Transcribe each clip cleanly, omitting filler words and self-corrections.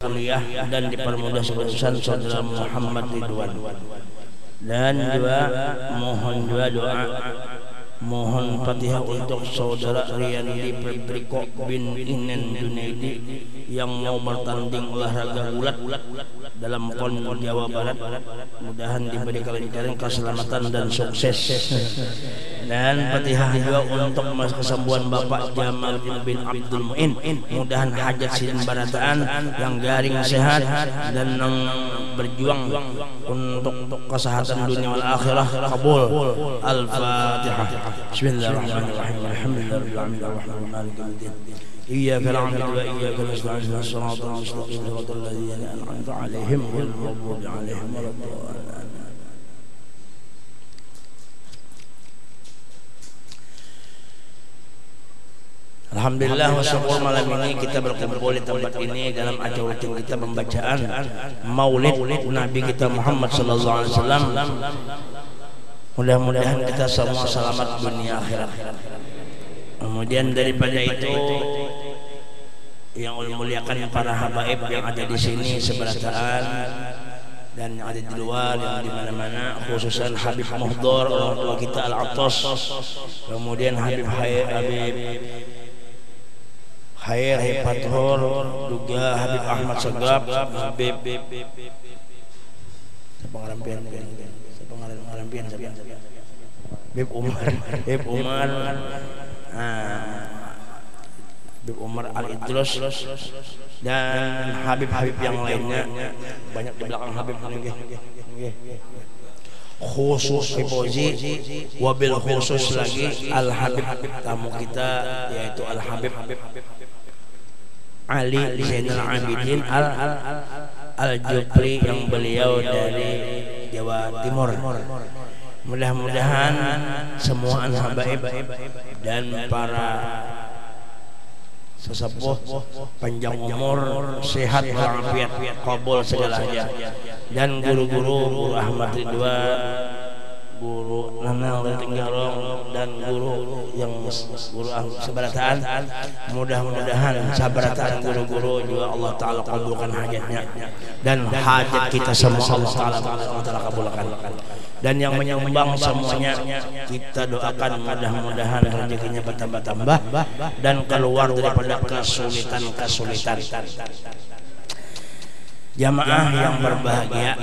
kuliah dan dipermudah kelulusan saudara Muhammad Ridwan. Dan juga mohon juga doa, mohon Fatihah untuk saudara Riyandi Febriko bin Inen Junaidi yang mau bertanding olahraga gulat dalam PON Jawa Barat. Mudahan diberi kelancaran, keselamatan dan sukses. Dan Fatihah juga untuk kesembuhan Bapak Jamal bin Abdul Muin. Mudahan hajat sidin barataan yang garing sehat dan berjuang untuk kesehatan dunia wal akhirah kabul. Al-Fatihah. Bismillahirrahmanirrahim. Alhamdulillahirabbil alamin arrahmanir rahim. Iyyaka na'budu wa iyyaka nasta'in ihdinas siratal mustaqim siratal ladzina an'amta 'alaihim ghairil maghdubi 'alaihim waladdallin. Alhamdulillah wa syukur, malam ini kita berkumpul di tempat ini dalam acara rutin kita pembacaan Maulid Nabi kita Muhammad sallallahu alaihi wasallam. Mudah-mudahan kita semua selamat dunia akhirat. Kemudian daripada itu yang muliakan para habaib yang ada di sini seberataan dan yang ada di luar, yang di mana-mana, khususan Habib Muhdor, orang tua kita Al-Attas, kemudian Habib Khair Fathur, juga Habib Ahmad Segap, Habib Habib Umar Al-Idrus, dan Habib-Habib yang lainnya banyak di belakang Habib khusus Hipozi, wabil khusus lagi Al-Habib tamu kita yaitu Al-Habib Ali Zainal Abidin Al-Jupri yang beliau dari Jawa Timur. Mudah-mudahan semua habaib dan para sesepuh panjang umur, sehat walafiat, kabul segalanya. Dan guru-guru Ahmad Ridwan, guru Nanang Tinggalong, dan guru yang guru seberataan, mudah-mudahan sabarataan guru-guru juga Allah Ta'ala kabulkan hajatnya, dan hajat kita semua Allah Ta'ala kabulkan. Dan yang menyumbang semuanya kita doakan mudah-mudahan rezekinya bertambah-tambah dan keluar daripada kesulitan-kesulitan. Jamaah yang berbahagia,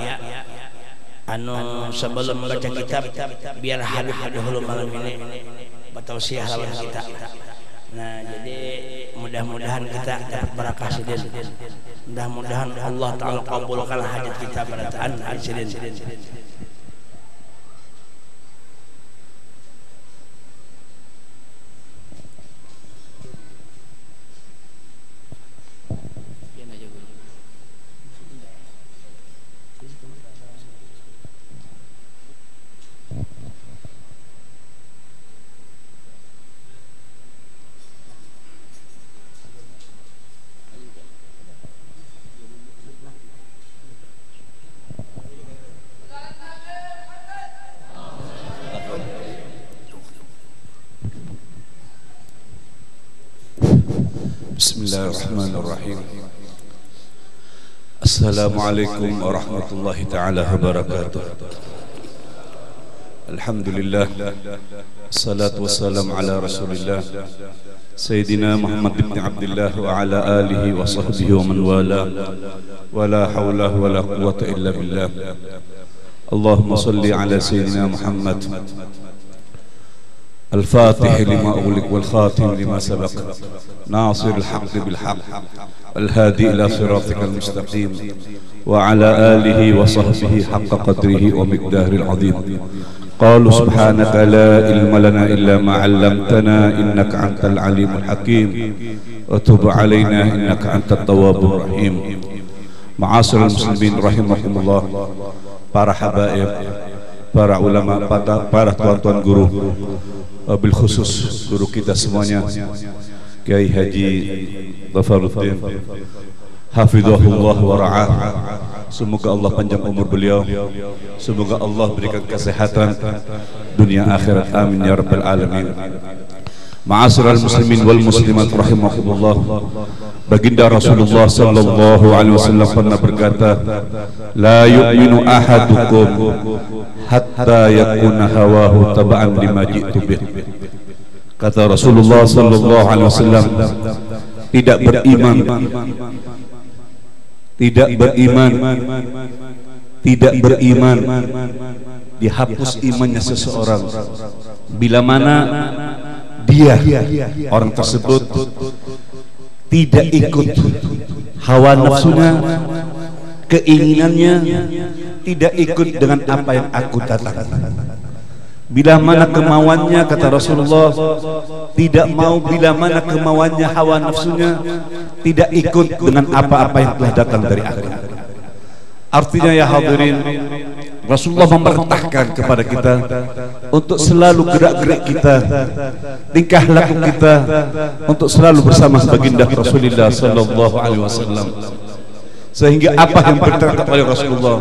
sebelum membaca kitab biar Habib dahulu malam ini bertausiah lawan kita. Nah, jadi mudah-mudahan kita dapat barakah sidin. Mudah-mudahan Allah Ta'ala kabulkan hajat kita berataan sidin. Bismillahirrahmanirrahim. Assalamualaikum warahmatullahi ta'ala wabarakatuh. Alhamdulillah, salatu wassalam ala rasulillah Sayyidina Muhammad ibn Abdullah wa ala alihi wa sahbihi wa man wala, wa la hawla wa la quwwata illa billah. Allahumma salli ala Sayyidina Muhammad الفاتح لما أغلق والخاتم لما سبق ناصر الحق بالحق الهادي إلى صراطك المستقيم وعلى آله وصحبه حق قدره ومقداره العظيم. قالوا سبحانك لا علم لنا إلا ما علمتنا إنك أنت العليم الحكيم وتب علينا إنك أنت التواب الرحيم. معاشر المسلمين رحمكم الله, para habaib, para ulama, para tuan-tuan guru, bil khusus guru kita semuanya Kiai Haji Dhafaruddin hafizahullah wa ra'ah. Semoga Allah panjang umur beliau, semoga Allah berikan kesehatan dunia akhirat, amin ya rabbal alamin. Ma'asyiral muslimin wal muslimat rahimakumullah. Baginda Rasulullah sallallahu alaihi wasallam pernah berkata, la yu'minu ahadukum hatta yakuna hawahu taba'an lima ji'tu bih. Kata Rasulullah sallallahu alaihi wasallam, tidak beriman dihapus imannya seseorang bila mana dia orang tersebut tidak ikut hawa nafsunya, keinginannya, tidak ikut dengan apa yang aku katakan. Bila mana kemauannya, kata Rasulullah, tidak mau, bila mana kemauannya hawa nafsunya, tidak ikut dengan apa-apa yang telah datang dari aku. Artinya ya hadirin, Rasulullah memerintahkan kepada kita untuk selalu gerak-gerik kita, tingkah laku kita untuk selalu bersama baginda Rasulullah sallallahu alaihi wasallam. Sehingga apa yang berterangkan oleh Rasulullah,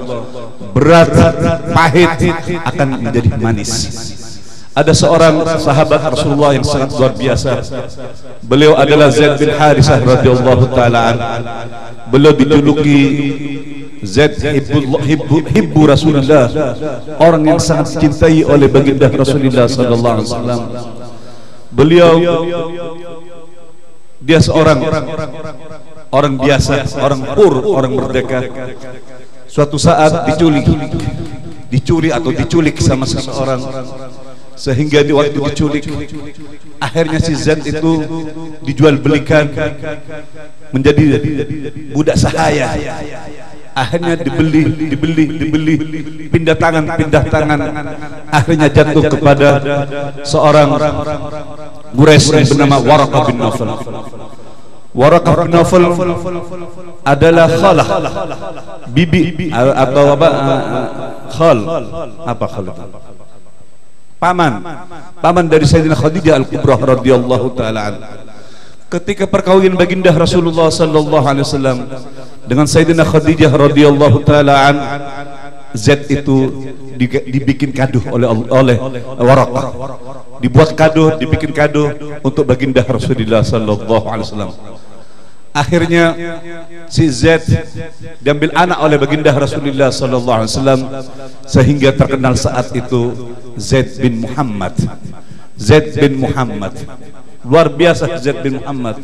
berat, pahit akan menjadi manis. Ada seorang sahabat Rasulullah yang sangat luar biasa. Beliau adalah Zaid bin Harisah radhiyallahu taala an. Beliau dijuluki Zaid hibbu Rasulullah, orang yang sangat dicintai oleh baginda Rasulullah sallallahu alaihi wasallam. Beliau dia seorang orang biasa, orang hur, orang merdeka. Suatu saat dicuri atau diculik sama seseorang, sehingga di waktu diculik akhirnya si Zaid itu dijual belikan menjadi budak sahaya. Akhirnya dibeli, pindah tangan, akhirnya jatuh kepada seorang Quraisy yang bernama Waraqah bin Nawfal. Waraqah bin Nawfal adalah khalah, bibi atau apa, khal, apa khal itu? Paman dari Sayyidina Khadijah Al-Kubra radhiyallahu taala anha. Ketika perkawinan baginda Rasulullah sallallahu alaihi wasallam dengan Sayyidina Khadijah radhiyallahu taala an, Zaid itu dibikin kado oleh Waraqah. Dibuat kado, dibikin kado untuk baginda Rasulullah sallallahu alaihi wasallam. Akhirnya si Zaid diambil anak oleh baginda Rasulullah sallallahu alaihi wasallam, sehingga terkenal saat itu Zaid bin Muhammad. Zaid bin Muhammad luar biasa. Zaid bin Muhammad,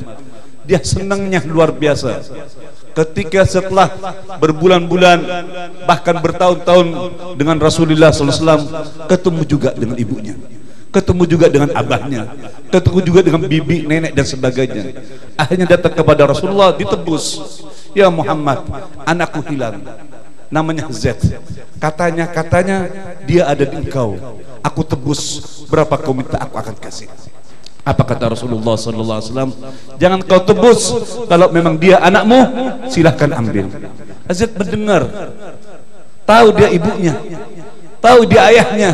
dia senangnya luar biasa ketika setelah berbulan-bulan bahkan bertahun-tahun dengan Rasulullah SAW, ketemu juga dengan ibunya, ketemu juga dengan abahnya, ketemu juga dengan bibi, nenek dan sebagainya. Akhirnya datang kepada Rasulullah, ditebus, ya Muhammad, anakku hilang, namanya Zaid, katanya dia ada di engkau, aku tebus, berapa kau minta aku akan kasih. Apa kata Rasulullah sallallahu alaihi wasallam? Jangan kau tebus, kalau memang dia anakmu silahkan ambil. Zaid mendengar, tahu dia ibunya, tahu dia ayahnya,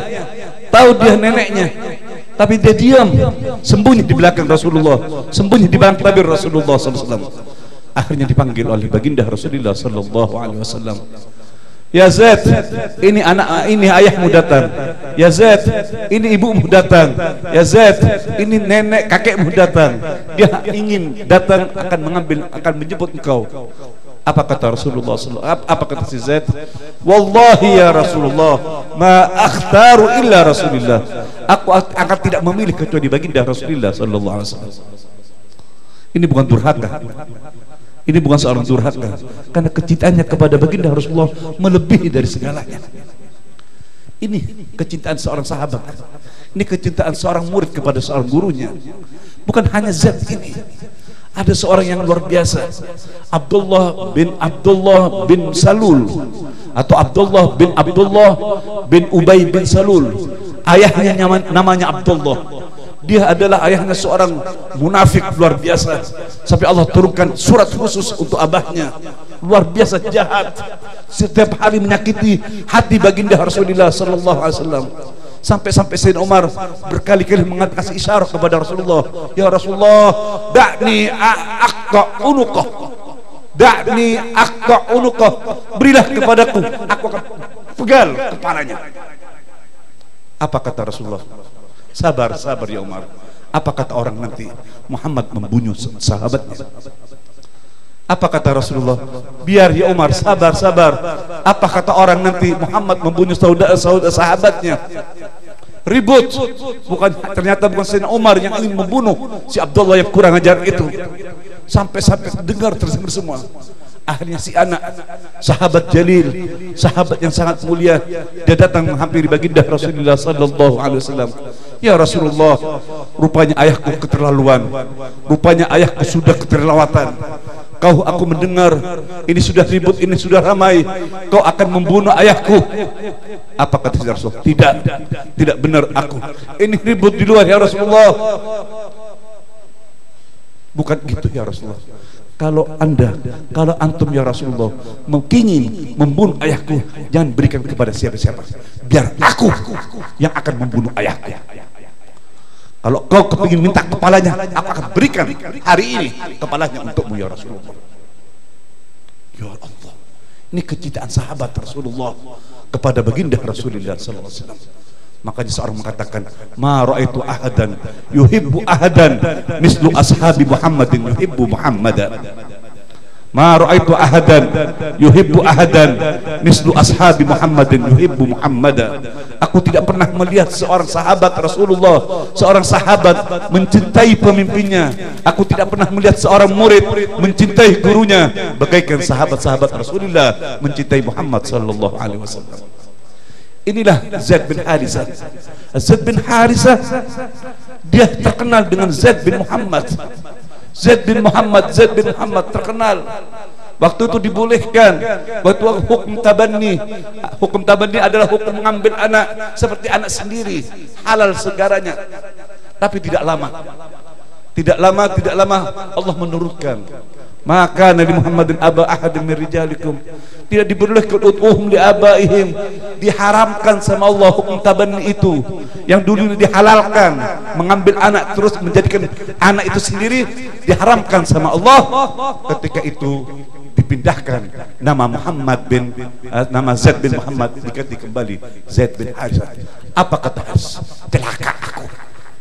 tahu dia neneknya, tapi dia diam, sembunyi di belakang Rasulullah, sembunyi di belakang tabir Rasulullah sallallahu alaihi wasallam. Akhirnya dipanggil oleh baginda Rasulullah sallallahu alaihi wasallam. Ya Zaid, ini ayahmu datang. Ya Zaid, ini ibumu datang. Ya Zaid, ini nenek kakekmu datang. Dia ingin datang, akan menjemput engkau. Apa kata Rasulullah sallallahu alaihi wasallam? Apa kata si Zaid? Wallahi ya Rasulullah, ma akhtaru illa Rasulullah. Aku akan tidak memilih kecuali baginda Rasulullah sallallahu alaihi wasallam. Ini bukan durhaka. Ini bukan seorang durhaka, karena kecintaannya kepada baginda Rasulullah melebihi dari segalanya. Ini kecintaan seorang sahabat, ini kecintaan seorang murid kepada seorang gurunya. Bukan hanya Zaid ini, ada seorang yang luar biasa, Abdullah bin Salul, atau Abdullah bin Ubay bin Salul. Ayahnya namanya Abdullah. Dia adalah ayahnya seorang munafik luar biasa, sampai Allah turunkan surat khusus untuk abahnya. Luar biasa jahat, setiap hari menyakiti hati baginda Rasulullah sallallahu alaihi wasallam. Sampai Sayyidina Umar berkali-kali kasih isyarat kepada Rasulullah, ya Rasulullah, da'ni aqta unuqah, da'ni aqta unuqah, berilah kepadaku, aku akan pegal kepalanya. Apa kata Rasulullah? Sabar ya Umar, Apa kata orang nanti? Muhammad membunuh sahabatnya. Apa kata Rasulullah? Biar ya Umar, sabar. Apa kata orang nanti? Muhammad membunuh sahabatnya. Ribut. Ternyata bukan Sayyidina Umar yang ingin membunuh si Abdullah yang kurang ajar itu. Sampai dengar semua. Akhirnya si anak sahabat jalil, sahabat yang sangat mulia, dia datang menghampiri baginda Rasulullah sallallahu alaihi wasallam. Ya Rasulullah, rupanya ayahku keterlaluan, rupanya ayahku sudah keterlewatan. Aku mendengar ini sudah ribut, ini sudah ramai, kau akan membunuh ayahku. Apa kata Rasulullah? Tidak benar aku. Ini ribut di luar ya Rasulullah. Bukan gitu ya Rasulullah. Kalau antum ya Rasulullah ingin membunuh ayahku, jangan berikan kepada siapa-siapa, biar aku yang akan membunuh ayahku. Kalau kau kepingin minta kepalanya, aku akan berikan hari ini kepalanya untukmu ya Rasulullah. Ya Allah, ini kecintaan sahabat Rasulullah kepada baginda Rasulullah sallallahu alaihi wasallam. Makanya seorang mengatakan, ma ra'aitu ahadan yuhibbu ahadan mislu ashabi Muhammadin yuhibbu Muhammadan. Ma ra'aitu ahadan yuhibbu ahadan mislu ashabi Muhammadin yuhibbu Muhammadan. Aku tidak pernah melihat seorang sahabat Rasulullah, seorang sahabat mencintai pemimpinnya. Aku tidak pernah melihat seorang murid mencintai gurunya bagaikan sahabat-sahabat Rasulullah mencintai Muhammad sallallahu alaihi wasallam. Inilah Zaid bin Harisah. Zaid bin Harisah dia terkenal dengan Zaid bin Muhammad. Zaid bin Muhammad terkenal. Waktu itu dibolehkan, waktu hukum tabanni. Hukum tabanni adalah hukum mengambil anak seperti anak sendiri, halal segaranya. Tapi tidak lama Allah menurunkan, maka Nabi Muhammadin aba ahadin min rijalikum, tidak dibolehkan ud'uhum li abaihim. Diharamkan sama Allah hukum tabanni itu yang dulu dihalalkan, mengambil anak terus menjadikan anak itu sendiri, diharamkan sama Allah. Ketika itu dipindahkan nama nama Zaid bin Muhammad, diganti kembali Zaid bin Harisah. Apa kata Haris? Celaka aku,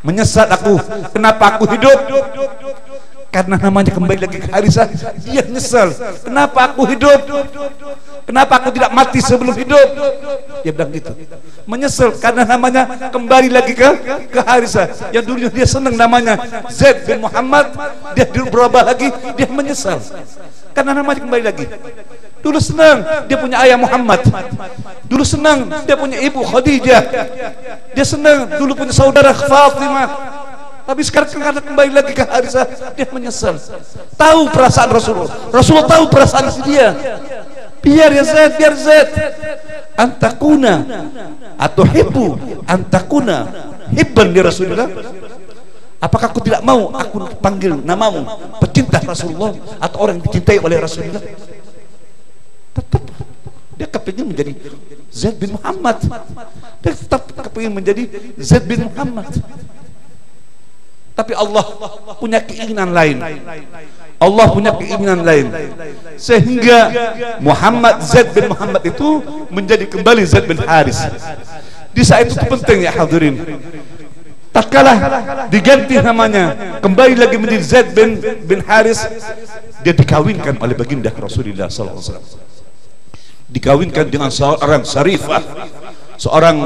menyesal aku, kenapa aku hidup? Karena namanya kembali lagi ke Harisah, dia nyesal. Kenapa aku hidup? Kenapa aku tidak mati sebelum hidup? Dia bilang gitu. Menyesal karena namanya kembali lagi ke Harisah. Yang dulu dia senang namanya Zaid bin Muhammad, dia berubah lagi, dia menyesal karena namanya kembali lagi. Dulu senang dia punya ayah Muhammad, dulu senang dia punya ibu Khadijah, dia senang dulu punya saudara Fatimah. Tapi sekarang karena kembali lagi ke Harisah, dia menyesal. Tahu perasaan Rasulullah tahu perasaan dia. Biar Zaid antakuna atau hibbu antakuna hibban di Rasulullah. Apakah aku tidak mau aku panggil namamu pecinta Rasulullah atau orang yang dicintai oleh Rasulullah? Tetap dia kepingin menjadi Zaid bin Muhammad. Dia tetap kepingin menjadi Zaid bin Muhammad. Tapi Allah punya keinginan lain. Sehingga Zaid bin Muhammad itu menjadi kembali Zaid bin Haris. Di saat itu penting ya hadirin. Tatkala diganti namanya, kembali lagi menjadi Zaid bin Haris, dia dikawinkan oleh baginda Rasulullah sallallahu alaihi wasallam. Dikawinkan dengan seorang syarifah, seorang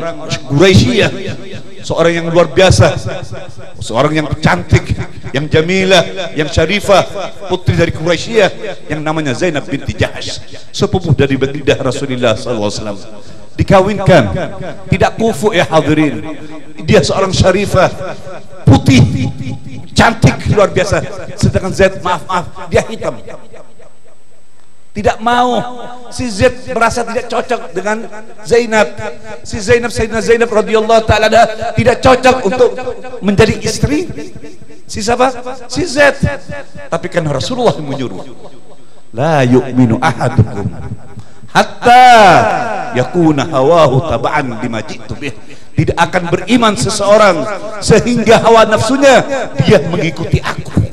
Quraisyiyah, seorang yang luar biasa, seorang yang cantik, yang jamilah, yang syarifah, putri dari Quraisyiyah yang namanya Zainab binti Jahsh, sepupu dari baginda Rasulullah sallallahu alaihi wasallam. Dikawinkan, tidak kufu ya hadirin. Dia seorang syarifah, putih, cantik luar biasa. Sedangkan Zaid maaf dia hitam. Tidak mau, si Zaid merasa tidak cocok dengan Zainab. Si Sayyidina Zainab radhiyallahu taala tidak cocok untuk menjadi istri si siapa? Si Zaid. Tapi kan Rasulullah yang menyuruh, la yu'minu ahadukum hatta yakuna hawahu taba'an lima ji'tu bih. Tidak akan beriman seseorang sehingga hawa nafsunya dia mengikuti aku.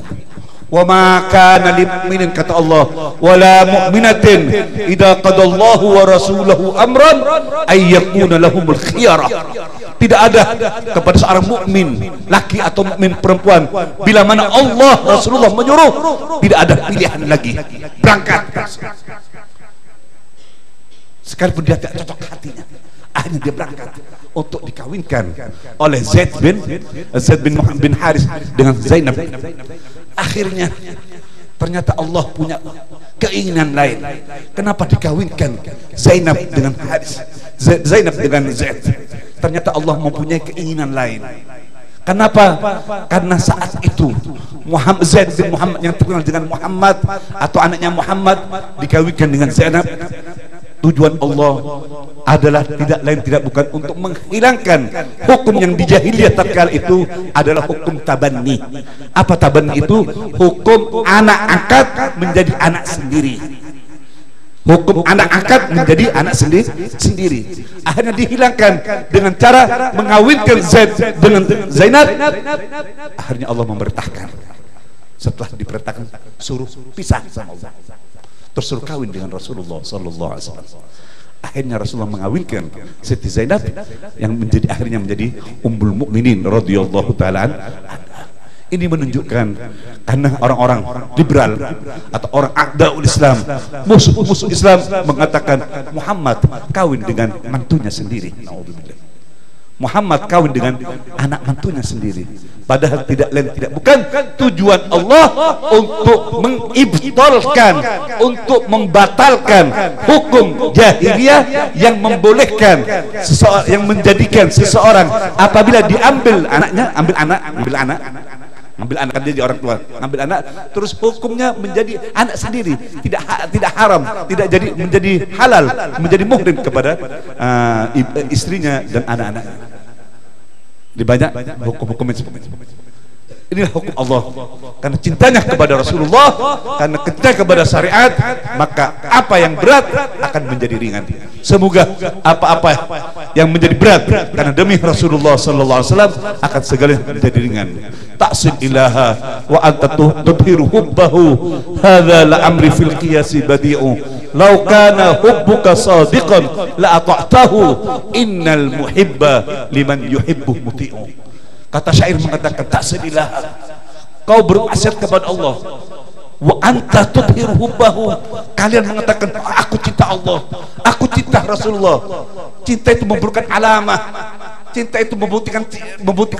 Wa ma kana lil mu'minin, kata Allah, wala mu'minatin idza qadallahu wa rasuluhu amran ay yakuna lahumul khiyarah. Tidak ada kepada seorang mukmin laki atau mukmin perempuan, bila mana Allah Rasulullah menyuruh, tidak ada pilihan lagi, berangkat. Sekalipun dia tidak cocok hatinya, akhirnya dia berangkat untuk dikawinkan oleh Zaid bin Haris dengan Zainab. Akhirnya ternyata Allah punya keinginan lain. Kenapa dikawinkan Zainab dengan Haris, Zainab dengan Zaid? Ternyata Allah mempunyai keinginan lain. Kenapa? Karena saat itu Zaid bin Muhammad yang terkenal dengan Muhammad atau anaknya Muhammad dikawinkan dengan Zainab. Tujuan Allah adalah tidak lain tidak bukan untuk menghilangkan hukum yang di jahiliyah tatkala itu adalah hukum tabanni. Apa tabanni itu? Hukum anak angkat menjadi anak sendiri. Hukum anak angkat menjadi anak sendiri. Akhirnya dihilangkan dengan cara mengawinkan Zaid dengan Zainab. Akhirnya Allah memerintahkan, setelah diperintahkan suruh pisah sama Allah, terus suruh kawin dengan Rasulullah sallallahu alaihi wasallam. Akhirnya Rasulullah mengawinkan Siti Zainab yang akhirnya menjadi Ummul Mukminin radhiyallahu taala anha. Ini menunjukkan karena orang-orang liberal atau orang a'daul Islam, musuh-musuh Islam mengatakan Muhammad kawin dengan mantunya sendiri. Naudzubillah. Muhammad kawin dengan anak mantunya sendiri, padahal tidak lain tidak bukan tujuan Allah untuk mengibtalkan, untuk membatalkan hukum jahiliyah yang membolehkan seseorang, yang menjadikan seseorang apabila diambil anaknya, ambil anak dia orang tua, ambil anak terus hukumnya menjadi anak sendiri, tidak haram, tidak jadi menjadi halal, menjadi muhrim kepada istrinya dan anak-anaknya. Di banyak hukum-hukum inilah hukum Allah. Karena cintanya kepada Rasulullah, karena cinta kepada syariat, maka apa yang berat akan menjadi ringan. Semoga apa-apa yang menjadi berat karena demi Rasulullah sallallahu alaihi wasallam akan segala menjadi ringan. Ta'sin ilaha wa anta tudhiru hubbahu, hadza la amri fil qiyasi badi'u, law kana hubbuka sadiqan la ata'tahu, innal muhibba liman yuhibbu muti'u. Kata syair mengatakan, ta'sin ilaha, kau bermaksiat kepada Allah, wa anta tudhiru hubbahu, kalian mengatakan aku cinta Allah, aku cinta Rasulullah. Cinta itu memberikan alamat, cinta itu membuktikan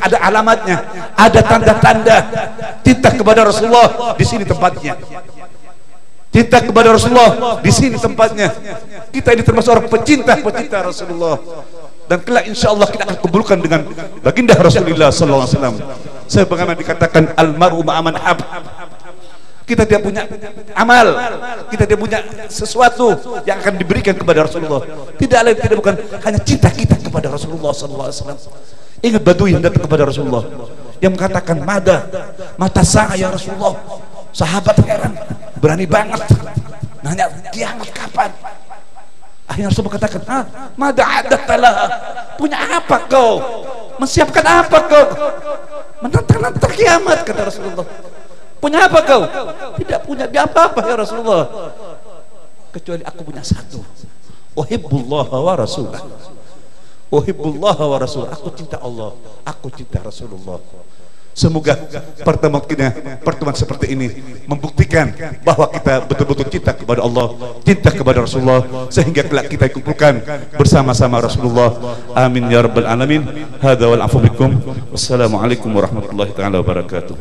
ada alamatnya, ada tanda-tanda. Cinta kepada Rasulullah di sini tempatnya, cinta kepada Rasulullah di sini tempatnya. Kita ini termasuk orang pecinta Rasulullah, dan kelak insyaallah kita akan kumpulkan dengan baginda Rasulullah sallallahu alaihi wasallam. Sebagaimana dikatakan almaru ma'aman hab, kita tidak punya amal, kita tidak punya sesuatu yang akan diberikan kepada Rasulullah, tidak lain tidak bukan hanya cinta kita kepada Rasulullah sallallahu alaihi wasallam. Ingat Badui yang datang kepada Rasulullah yang mengatakan mata saya ya Rasulullah. Sahabat heran, berani banget nanya kiamat kapan. Akhirnya Rasul mengatakan, mada adatalah, punya apa kau, mensiapkan apa kau menantang kiamat, kata Rasulullah. Punya apa kau? Tidak punya apa-apa ya Rasulullah, kecuali aku punya satu, uhibbullah wa rasulah, uhibbullah wa rasulah, aku cinta Allah, aku cinta Rasulullah. Semoga pertemuan seperti ini membuktikan bahwa kita betul-betul cinta kepada Allah, cinta kepada Rasulullah, sehingga kelak kita kumpulkan bersama-sama Rasulullah. Amin ya rabbal alamin. Hadza wal afu bikum. Wassalamualaikum warahmatullahi taala wabarakatuh.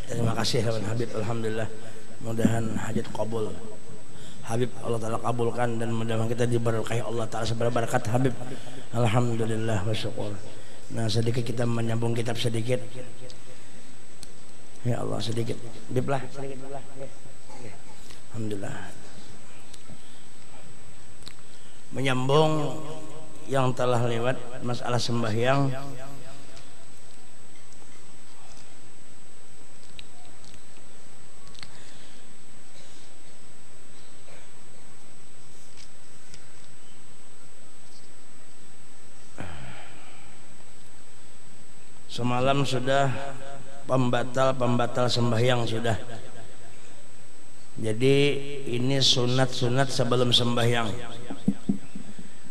Terima kasih Habib, alhamdulillah. Mudahan hajat kabul Habib, Allah Ta'ala kabulkan, dan mudah-mudahan kita diberkahi Allah Ta'ala seberapa barakat Habib. Alhamdulillah wa syukur. Nah, sedikit kita menyambung kitab sedikit ya Allah, sedikit biblah, sedikit biblah. Alhamdulillah, menyambung yang telah lewat masalah sembahyang. Semalam sudah pembatal sembahyang sudah. Jadi ini sunat-sunat sebelum sembahyang.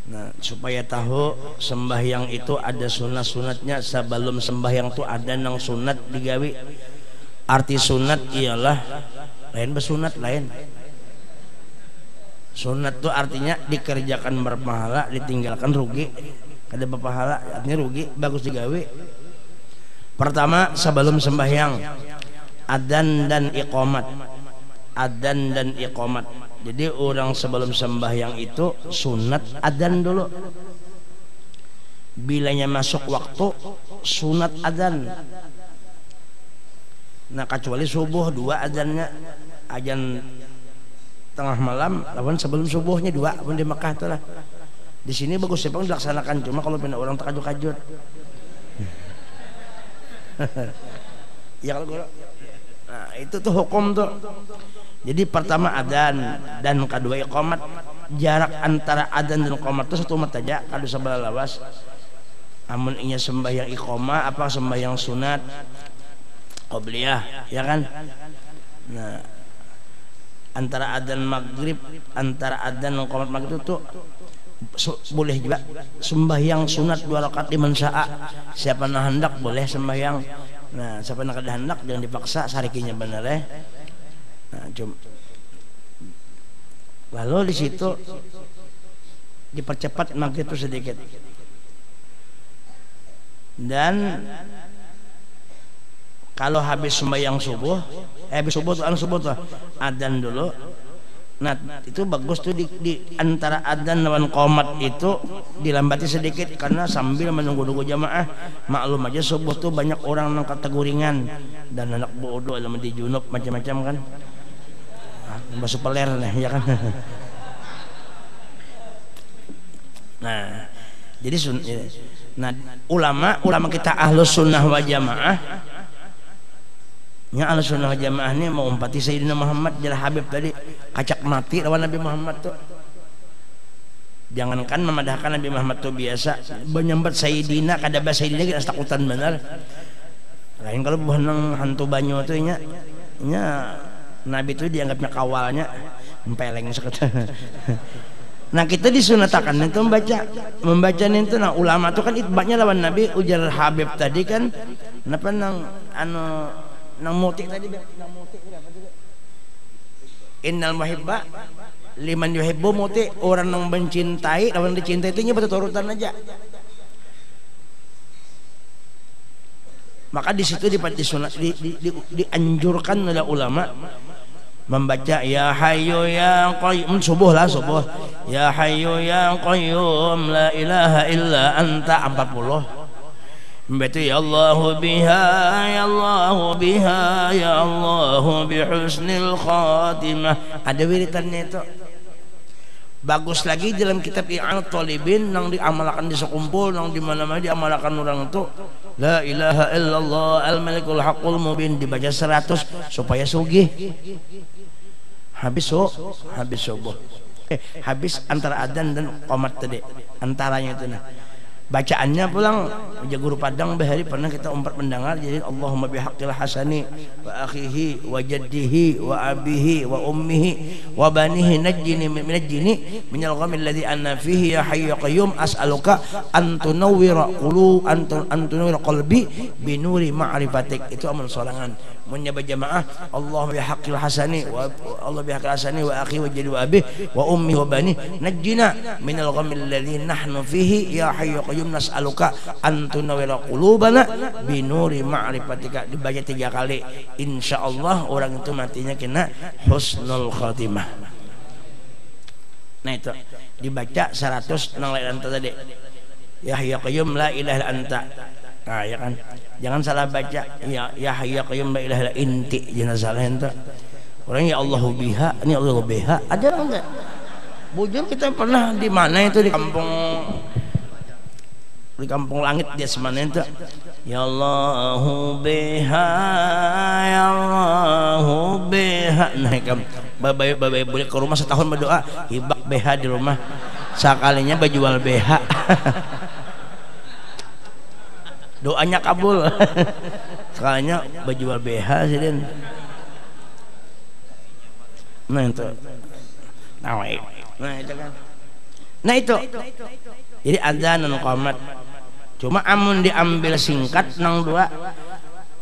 Nah, supaya tahu sembahyang itu ada sunat-sunatnya. Sebelum sembahyang itu ada nang sunat digawi. Arti sunat ialah lain bersunat lain. Sunat itu artinya dikerjakan berpahala, ditinggalkan rugi. Kada berpahala artinya rugi, bagus digawi. Pertama sebelum sembahyang adzan dan iqamat. Adzan dan iqamat. Jadi orang sebelum sembahyang itu sunat adzan dulu. Bilanya masuk waktu sunat adzan. Nah kecuali subuh dua adzannya, adzan tengah malam lawan sebelum subuhnya dua pun di Mekah itulah. Di sini bagus sepang dilaksanakan, cuma kalau pindah orang terkajut-kajut. Ya kalau guru. Nah, itu tuh hukum tuh. Jadi pertama adzan dan kedua iqamat. Jarak antara adzan dan iqamat itu 1 menit aja kalau sebelah lawas. Amun inya sembahyang iqamah apa sembahyang sunat qabliyah, ya kan? Nah, antara adzan maghrib, antara adzan dan iqamat maghrib itu boleh juga sembahyang sunat 2 rakaat liman syaa. Siapa nak hendak boleh sembahyang. Nah, siapa nak hendak jangan dipaksa, sarikinya benar ya. Nah, lalu di situ dipercepat maghrib itu sedikit. Dan kalau habis sembahyang subuh, habis subuh tuh adzan dulu. Nah, itu bagus tuh di antara adzan dan qomat itu dilambati sedikit karena sambil menunggu jamaah. Maklum aja subuh tuh banyak orang yang kategoringan dan anak bodoh dalam di junub macam-macam kan. Basuh peler nih ya kan. Nah, jadi ulama kita ahlus sunnah wal jamaah. Ya ahlus sunnah wal jamaah ini mau umpati Sayyidina Muhammad jalah Habib tadi kacak mati lawan Nabi Muhammad tuh. Jangankan memadahkan Nabi Muhammad tuh biasa, menyambat Sayyidina kada bahasa Sayyidina kita takutan benar. Lain kalau bukan hantu banyu tuh nya Nabi itu dianggapnya kawalnya empeleng sekata. Nah kita disunatakan itu membaca itu. Nah ulama itu kan itbaknya lawan Nabi. Ujar Habib tadi kan kenapa nang mutik tadi nang mutik berapa juga? Innal muhibba liman yuhibbu muti. Orang yang mencintai lawan dicintai itu nya berturutan aja. Maka di situ dianjurkan oleh ulama membaca ya hayyu ya qayyum subuh ya hayyu ya qayyum la ilaha illa anta 40. Membaca ya Allahu biha ya Allahu biha ya Allahu bihusnil khatimah. Ada wiritannya itu. Bagus lagi dalam kitab I'anat Talibin yang diamalkan di sekumpul, yang di mana-mana diamalkan orang itu la ilaha illallah al-malikul haqqul mubin dibaca 100 supaya sugih. Habis subuh. Habis antara adzan dan qomat tadi. Antaranya itu nah. Bacaannya pulang aja guru Padang bahari pernah kita umpat mendengar jadi Allahumma bihaqqil hasani wa akhihi wa jaddihi wa abihi wa ummihi wa banihi najjini minal ghamil ladzi anna fihi ya hayyu ya qayyum as'aluka an tunawwira qalbi bi nuri ma'rifatik. Itu amal sorangan menyebut jamaah Allah bihaqqil hasani wa akhi wa jaddi wa abi wa ummi wa bani najjina minal ghamil ladzi nahnu fihi ya hayyu qayyum nas'aluka an tunawwira qulubana bi nuri ma'rifatika. Dibaca 3 kali insyaallah orang itu matinya kena husnul khatimah. Nah itu dibaca 100 nang lain anta tadi ya hayyu qayyum la ilaha illa anta. Nah ya kan jangan salah baca ya hayyu qayyum la ilaha illa inti, jangan salah ente. Orang ya Allahu biha, ini Allahu biha ada enggak? Bujur kita pernah di mana itu di kampung langit dia semana itu ya Allahu biha ya Allahu biha. Nah babai boleh ke rumah setahun berdoa hibak BH di rumah sekalinya bajual BH. doanya kabul. Sekalinya baju BH sih Den. Nah itu kan. Nah itu jadi adzan dan qomat. Cuma amun diambil singkat nang dua,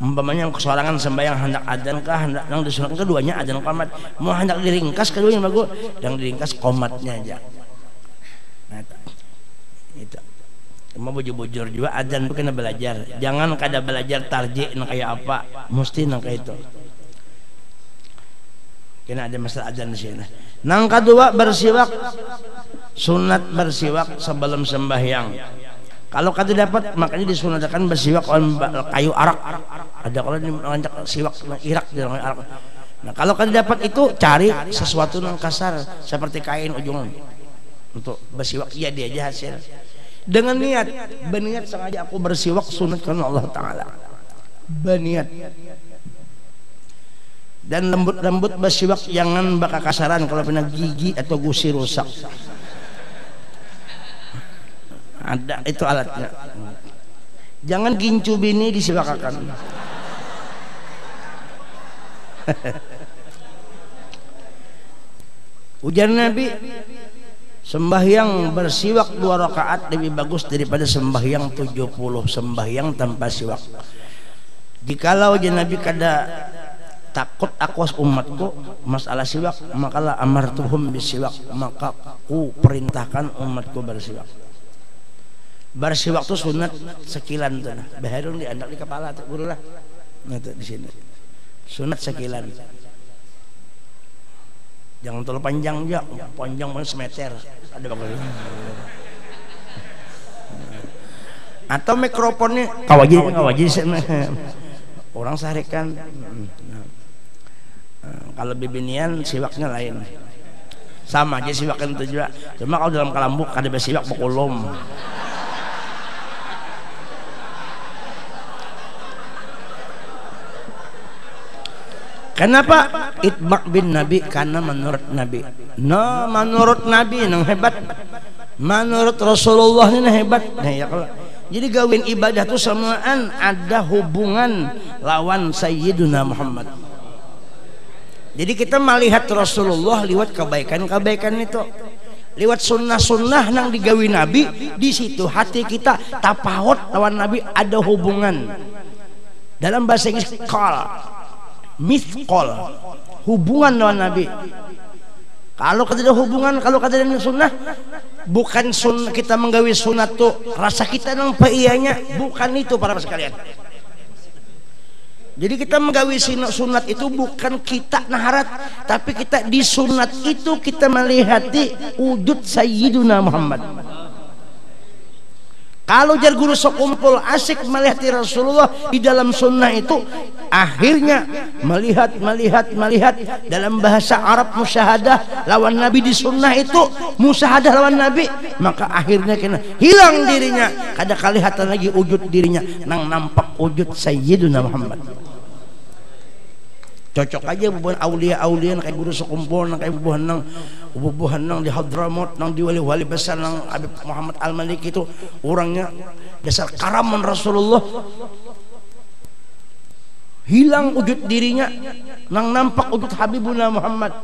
umpamanya kesorangan sembahyang hendak adzan kah hendak nang disunatkan keduanya adzan qomat. Mau hendak diringkas keduanya bagus, yang diringkas qomatnya aja. Nah itu. Cuma bujur-bujur juga adzan itu kena belajar. Jangan kada belajar tarjih nang kayak apa, mesti nang kayak itu. Kena ada masalah adzan di sini. Nang kedua bersiwak, sunat bersiwak sebelum sembahyang. Kalau kada dapat makanya disunatkan bersiwak kayu arak. Ada kalau ngajak siwak irak dengan arak. Nah kalau kada dapat itu cari sesuatu yang kasar seperti kain ujung untuk bersiwak. Iya dia aja hasil. Dengan niat, berniat sengaja aku bersiwak sunat karena Allah Taala. Berniat. Dan lembut-lembut bersiwak, jangan bakal kasaran kalau pernah gigi atau gusi rusak. Ada itu alatnya. Jangan gincu bini disiwakakan. Ujar Nabi, sembahyang bersiwak 2 rakaat lebih bagus daripada sembahyang 70 sembahyang tanpa siwak. Jikalau Nabi kada takut awas umatku masalah siwak, makalah amartuhum bisiwak, maka ku perintahkan umatku bersiwak. Bersiwak itu sunat sekilan tuh, baharun di anak di kepala tuh guru lah. Nah tuh di sini sunat sekilan. Jangan terlalu panjang ya, panjang banget semeter. Ada bagus. Atau mikrofonnya kawajin orang sarikan. Kalau bibinian siwaknya lain. Sama aja siwaknya itu juga. Cuma kalau dalam kalambuk ada bersiwak bekulum. Kenapa itbaq bin Nabi? Karena menurut Nabi. No, menurut Nabi yang hebat. Menurut Rasulullah ini hebat. Nah, ya kalau jadi gawin ibadah itu semuaan ada hubungan lawan Sayyiduna Muhammad. Jadi kita melihat Rasulullah lewat kebaikan-kebaikan itu, lewat sunnah-sunnah nang digawi Nabi. Di situ hati kita tapahot lawan Nabi, ada hubungan. Dalam bahasa Inggris mithqal, hubungan lawan Nabi. Kalau kita ada hubungan, kalau kita ada sunnah, bukan sunnah kita menggawi sunat tuh rasa kita nang paiyanya, bukan itu para sekalian. Jadi kita menggawi sunat itu bukan kita naharat, tapi kita di sunat itu kita melihati wujud Sayyiduna Muhammad. Kalau jar guru sekumpul asik melihati Rasulullah di dalam sunnah itu, akhirnya melihat dalam bahasa Arab musyahadah lawan Nabi di sunnah itu musyahadah lawan Nabi, maka akhirnya kena hilang dirinya, kada kelihatan lagi wujud dirinya, nang nampak wujud Sayyiduna Muhammad. Cocok aja bubuhan aulia-aulia kayak guru sekumpul nang kayak bubuhan nang di Hadramaut nang di wali-wali besar nang Habib Muhammad Al-Maliki itu orangnya dasar karaman Rasulullah, hilang wujud dirinya, nang nampak wujud Habibuna Muhammad,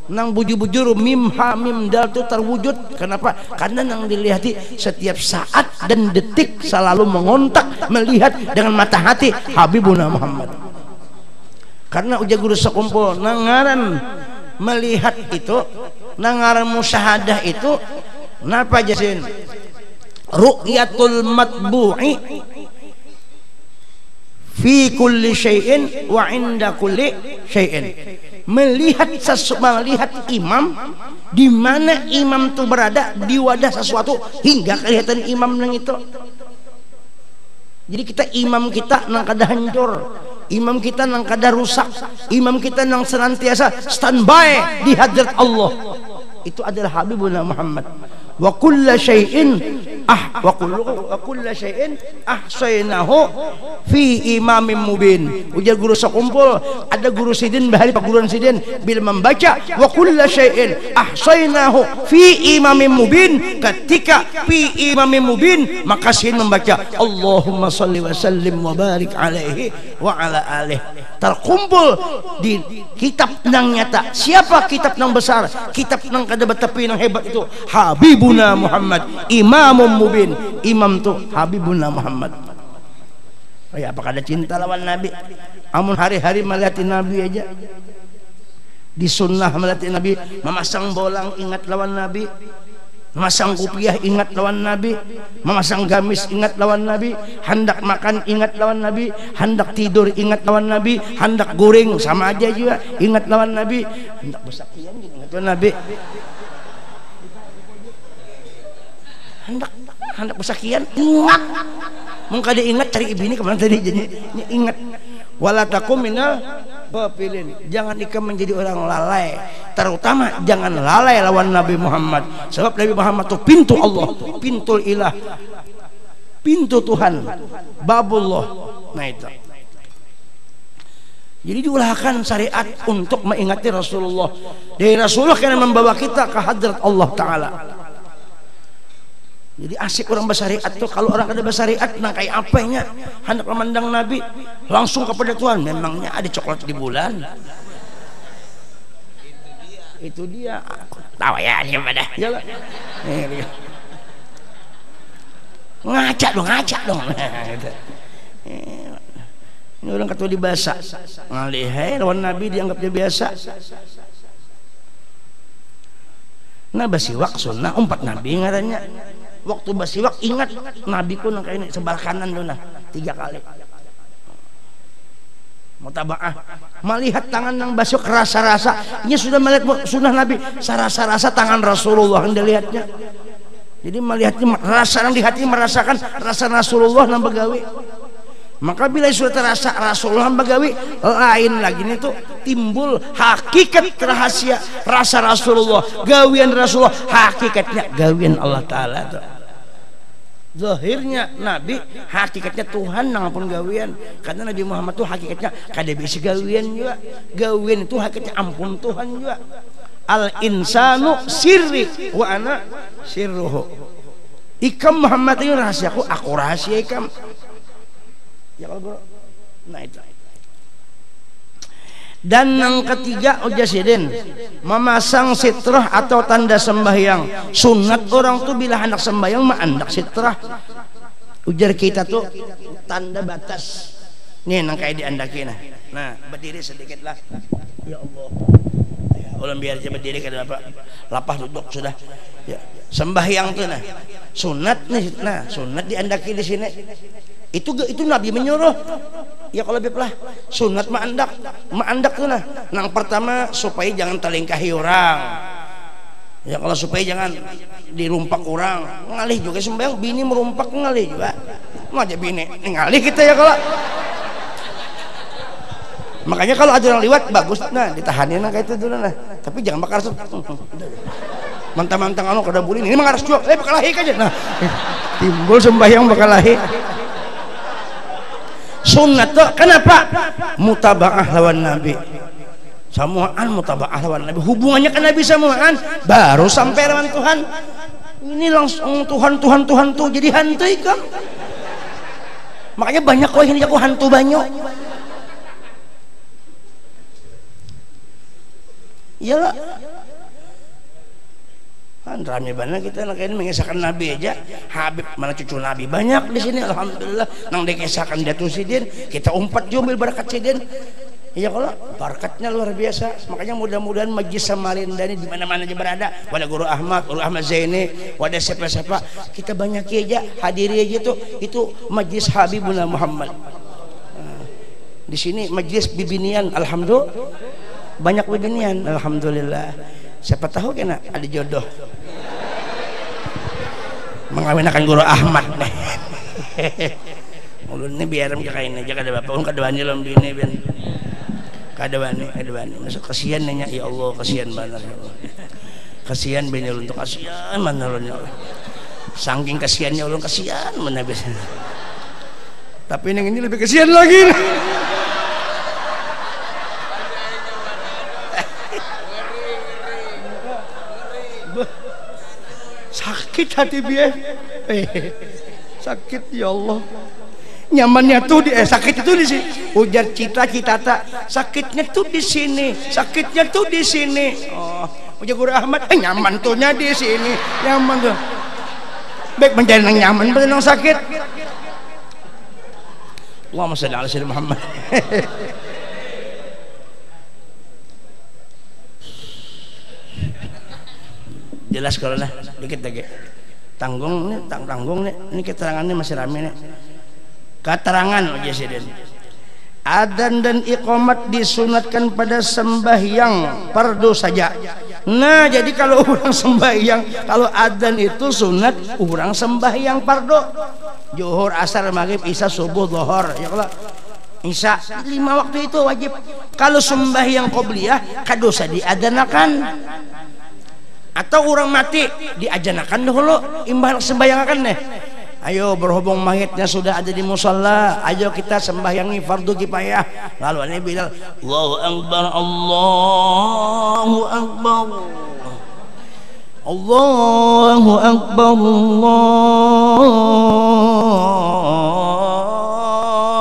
nang bujur-bujur mim ha mim dal itu terwujud. Kenapa? Karena nang dilihati setiap saat dan detik selalu mengontak melihat dengan mata hati Habibuna Muhammad. Karena ujar guru sekumpul nangaran melihat itu, nangaran musyahadah itu, napa jasin ru'yatul matbu'i fi kulli syai'in wa inda kulli syai'in. Melihat imam di mana imam itu berada di wadah sesuatu hingga kelihatan imam nang itu. Jadi kita imam kita nang kada hancur, imam kita nang kada rusak, imam kita nang senantiasa standby di hadirat Allah. Itu adalah Habibuna Muhammad. Wa kulla syai'in wa kullu syai'in ahsaynahu fi imamin mubin. Ujar guru sekumpul, ada guru sidin bahari perguruan sidin bila membaca wa kullu syai'in ahsaynahu fi imamin mubin, ketika fi imamin mubin maka sidin membaca Allahumma shalli wa sallim wa barik alaihi wa ala alihi. Terkumpul di kitab nang nyata. Siapa kitab nang besar? Kitab nang kada betapi nang hebat itu Habibuna Muhammad, imamum mubin. Imam tu Habibuna Muhammad. Ya, apakah ada cinta lawan Nabi? Amun hari-hari melihat Nabi aja, di sunnah melihat Nabi, memasang bolang ingat lawan Nabi, memasang kupiah ingat lawan Nabi, memasang gamis ingat lawan Nabi, hendak makan ingat lawan Nabi, hendak tidur ingat lawan Nabi, hendak goreng sama aja juga ingat lawan Nabi, hendak besakian ingat lawan Nabi, hendak besakian ingat, mungkin dia ingat cari ibu ini kemana tadi, jadi ingat. Wala takum minal ghafilin, jangan ikam menjadi orang lalai, terutama jangan lalai lawan Nabi Muhammad, sebab Nabi Muhammad itu pintu Allah, pintu ilah, pintu Tuhan, babullah. Nah itu, jadi diulahkan syariat untuk mengingati Rasulullah. Dari Rasulullah karena membawa kita ke hadrat Allah Ta'ala. Jadi asik orang bersyariat tuh, kalau orang ada bersyariat nah kayak apanya hendak memandang Nabi langsung kepada Tuhan. Memangnya ada coklat di bulan? Itu dia. Tahu ya dia pada. Yalah. Ngaca dong. Ini orang ketua di bahasa. Ngalih lawan Nabi dianggap dia biasa. Nah basiwak sunnah umpat Nabi ngarannya. Waktu basiwak ingat Nabi ku nang kayak sebelah kanan tuh nah 3 kali. Mutabaah, melihat tangan nang basiwak rasa-rasa, ini sudah melihat sunnah Nabi, rasa-rasa tangan Rasulullah yang dilihatnya. Jadi melihatnya rasa nang di hati, merasakan rasa Rasulullah nang begawi. Maka bila sudah terasa Rasulullah begawi, lain lagi nih tuh timbul hakikat rahasia rasa Rasulullah, gawian Rasulullah, hakikatnya gawian Allah Ta'ala tuh. Zahirnya Nabi, hakikatnya Tuhan nangapun gawian. Karena Nabi Muhammad tuh hakikatnya kada bisa gawian juga. Gawian itu hakikatnya ampun Tuhan juga. Al insanu sirri wa ana sirruhu. Ikam Muhammad ini rahasiaku, aku rahasia ikam. Ya kalau bro, nah itu. Dan yang ketiga ujasidin, memasang sitrah atau tanda sembahyang. Sunat orang tuh bila hendak sembahyang mah hendak sitrah. Ujar kita tuh tanda batas. Nih nang kayak diandaki nah. Nah berdiri sedikit lah. Ya Allah. Ya, ulang biar aja berdiri kada apa. Lapah duduk sudah. Ya sembahyang tuh nah. Sunat nih, nah sunat diandaki di sini. Itu Nabi menyuruh. Ya kalau beplah sunat ma'andak tuh nah. Yang pertama supaya jangan terlingkahi orang. Ya kalau supaya jangan dirumpak orang. Ngalih juga sembahyang bini merumpak ngalih juga. Ngajak bini ngalih kita ya kalau. Makanya kalau ada orang liwat bagus nah ditahanin nah kayak itu dulu nah. Tapi jangan bakar mantang-mantang anu kada bulin ini mah harus jual. Bakal lahir aja nah. Timbul sembahyang bakal lahir. Sunnah tuh kenapa? Mutabaah lawan Nabi. Samuaan mutabaah lawan Nabi. Hubungannya ke Nabi samuaan baru sampai lawan Tuhan. Ini langsung Tuhan tuh jadi hantu kan. Makanya banyak kok ini aku hantu banyak. Iyalah. Rame banget kita nak mengisahkan Nabi aja. Habib mana cucu Nabi banyak di sini alhamdulillah. Nang dikisahkan Datuk Sidin, kita umpat jumil berkat Sidin. Ya kalau barakatnya luar biasa. Makanya mudah-mudahan Majlis Samarinda ini di mana-mana aja berada. Wadah Guru Ahmad Zaini, wadah siapa-siapa kita banyak aja hadiri aja tuh. Itu Majlis Habibuna Muhammad. Di sini Majlis Bibinian alhamdulillah. Banyak bibinian alhamdulillah. Siapa tahu kena ada jodoh mengawinkan Guru Ahmad nih. Ulun ini biar kain aja kada bapak ulun kada wani lom bini ben kada wani masuk kasihan nanya ya Allah kasihan banget ya Allah kasihan bini ulun tuh kasihan mana ulun ya Allah Saking kasihannya ulun kasihan mana biasa. Tapi yang ini lebih kasihan lagi. Sakit hati dia. Sakit ya Allah. Nyamannya tuh di sakit itu di sini. Ujar cita-cita tak sakitnya tuh di sini. Sakitnya tuh di sini. Oh, ujar Guru Ahmad, nyaman tuhnya di sini. Nyaman tuh. Baik mencari yang nyaman, betul yang sakit. Allahumma shalli ala sayyidina Muhammad. Jelas kalau lah dikit lagi. Tanggung nih, ini keterangannya masih rame nih. Keterangan Presiden. Adzan dan iqamat disunatkan pada sembahyang fardu saja. Nah, jadi kalau orang sembahyang, kalau adzan itu sunat, orang sembahyang fardu. Zuhur, asar, maghrib, isya, subuh, zuhur. Ya kalau isya 5 waktu itu wajib. Kalau sembahyang qobliyah kadosa diadzanakan. Atau orang mati diadzanakan dulu imbal sembayangan deh. Ayo berhubung mayatnya sudah ada di musalla, ayo kita sembahyangi fardu kifayah. Lalu ini bilang Allahu akbar, Allahu akbar, Allahu akbar,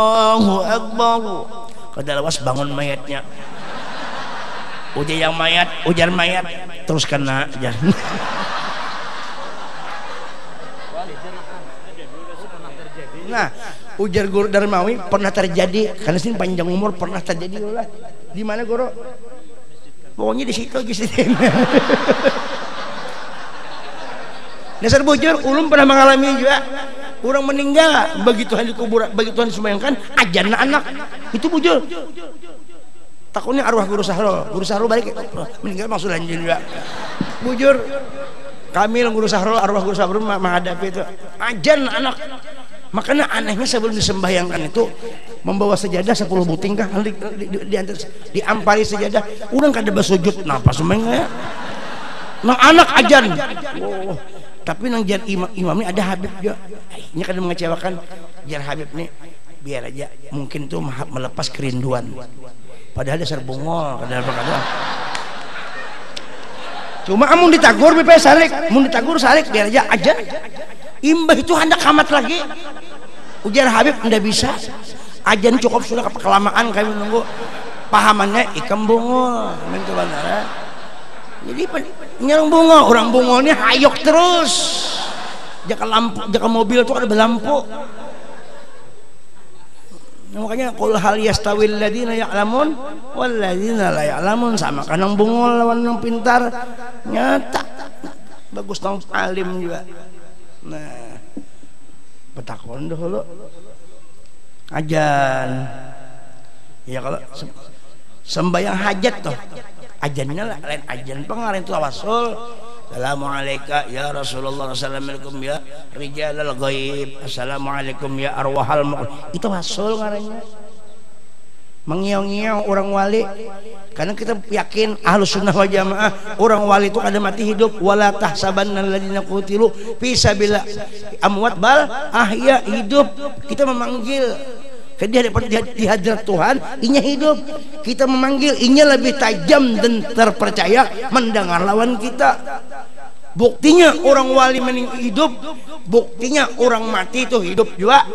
Allahu akbar. Kadalawas bangun mayatnya. Ujar mayat terus kena aja. Nah, ujar Guru Darmawi pernah terjadi, karena sini panjang umur pernah terjadi lah. Di mana Guru? Pokoknya di situ gitu. Dasar bujur, ulun pernah mengalami juga. Orang meninggal begitu hari kubur, begitu hari disembahyangkan, ajan anak itu bujur. Takutnya arwah Guru Sahrul balik meninggal maksud lanjut juga. Bujur Kamil Guru Sahrul, arwah Guru Sahrul menghadapi itu ajan anak. Makanya anehnya sebelum disembahyangkan itu membawa sejadah 10 buting kah diampari sejadah, udah kada bersujud napa semengnya. Nah anak ajan. Oh, tapi nang jar imam ini ada Habib juga. Ini kada mengecewakan jar Habib nih biar aja mungkin tuh melepas kerinduan. Padahal dasar bungol kadang-kadang. Cuma amun ditagur bp salik, mun ditagur salik biar aja. Imbah itu hendak kamat lagi. Ujar Habib ndak bisa. Ajan cukup sudah kelamaan kami menunggu. Pahamannya ikam bungol, mentu bandara. Jadi nyerang bungol, orang bungolnya hayok terus. Jaka mobil tuh ada berlampu. Makanya qul hal yastawil ladina ya'lamun wal ladina la ya'lamun, sama kanang bungol lawan yang pintar nyata bagus nang alim juga. Nah betakon dulu ajan ya, kalau sembahyang hajat tuh ajannya lain ajan pengarang tawasul. Assalamualaikum ya Rasulullah, assalamualaikum ya rijalal ghaib, assalamualaikum ya arwahal mu'min. Itu hasul ngarannya mengiang-ngiang orang wali, karena kita yakin ahlus sunnah wal jamaah orang wali itu kada mati hidup. Wala tahsabanna alladziina qutilu fi sabilillah amwat bal ahya, hidup. Kita memanggil di hadirat Tuhan inya hidup, kita memanggil inya lebih tajam dan terpercaya mendengar lawan kita. Buktinya orang wali meninggal hidup, buktinya orang mati itu hidup juga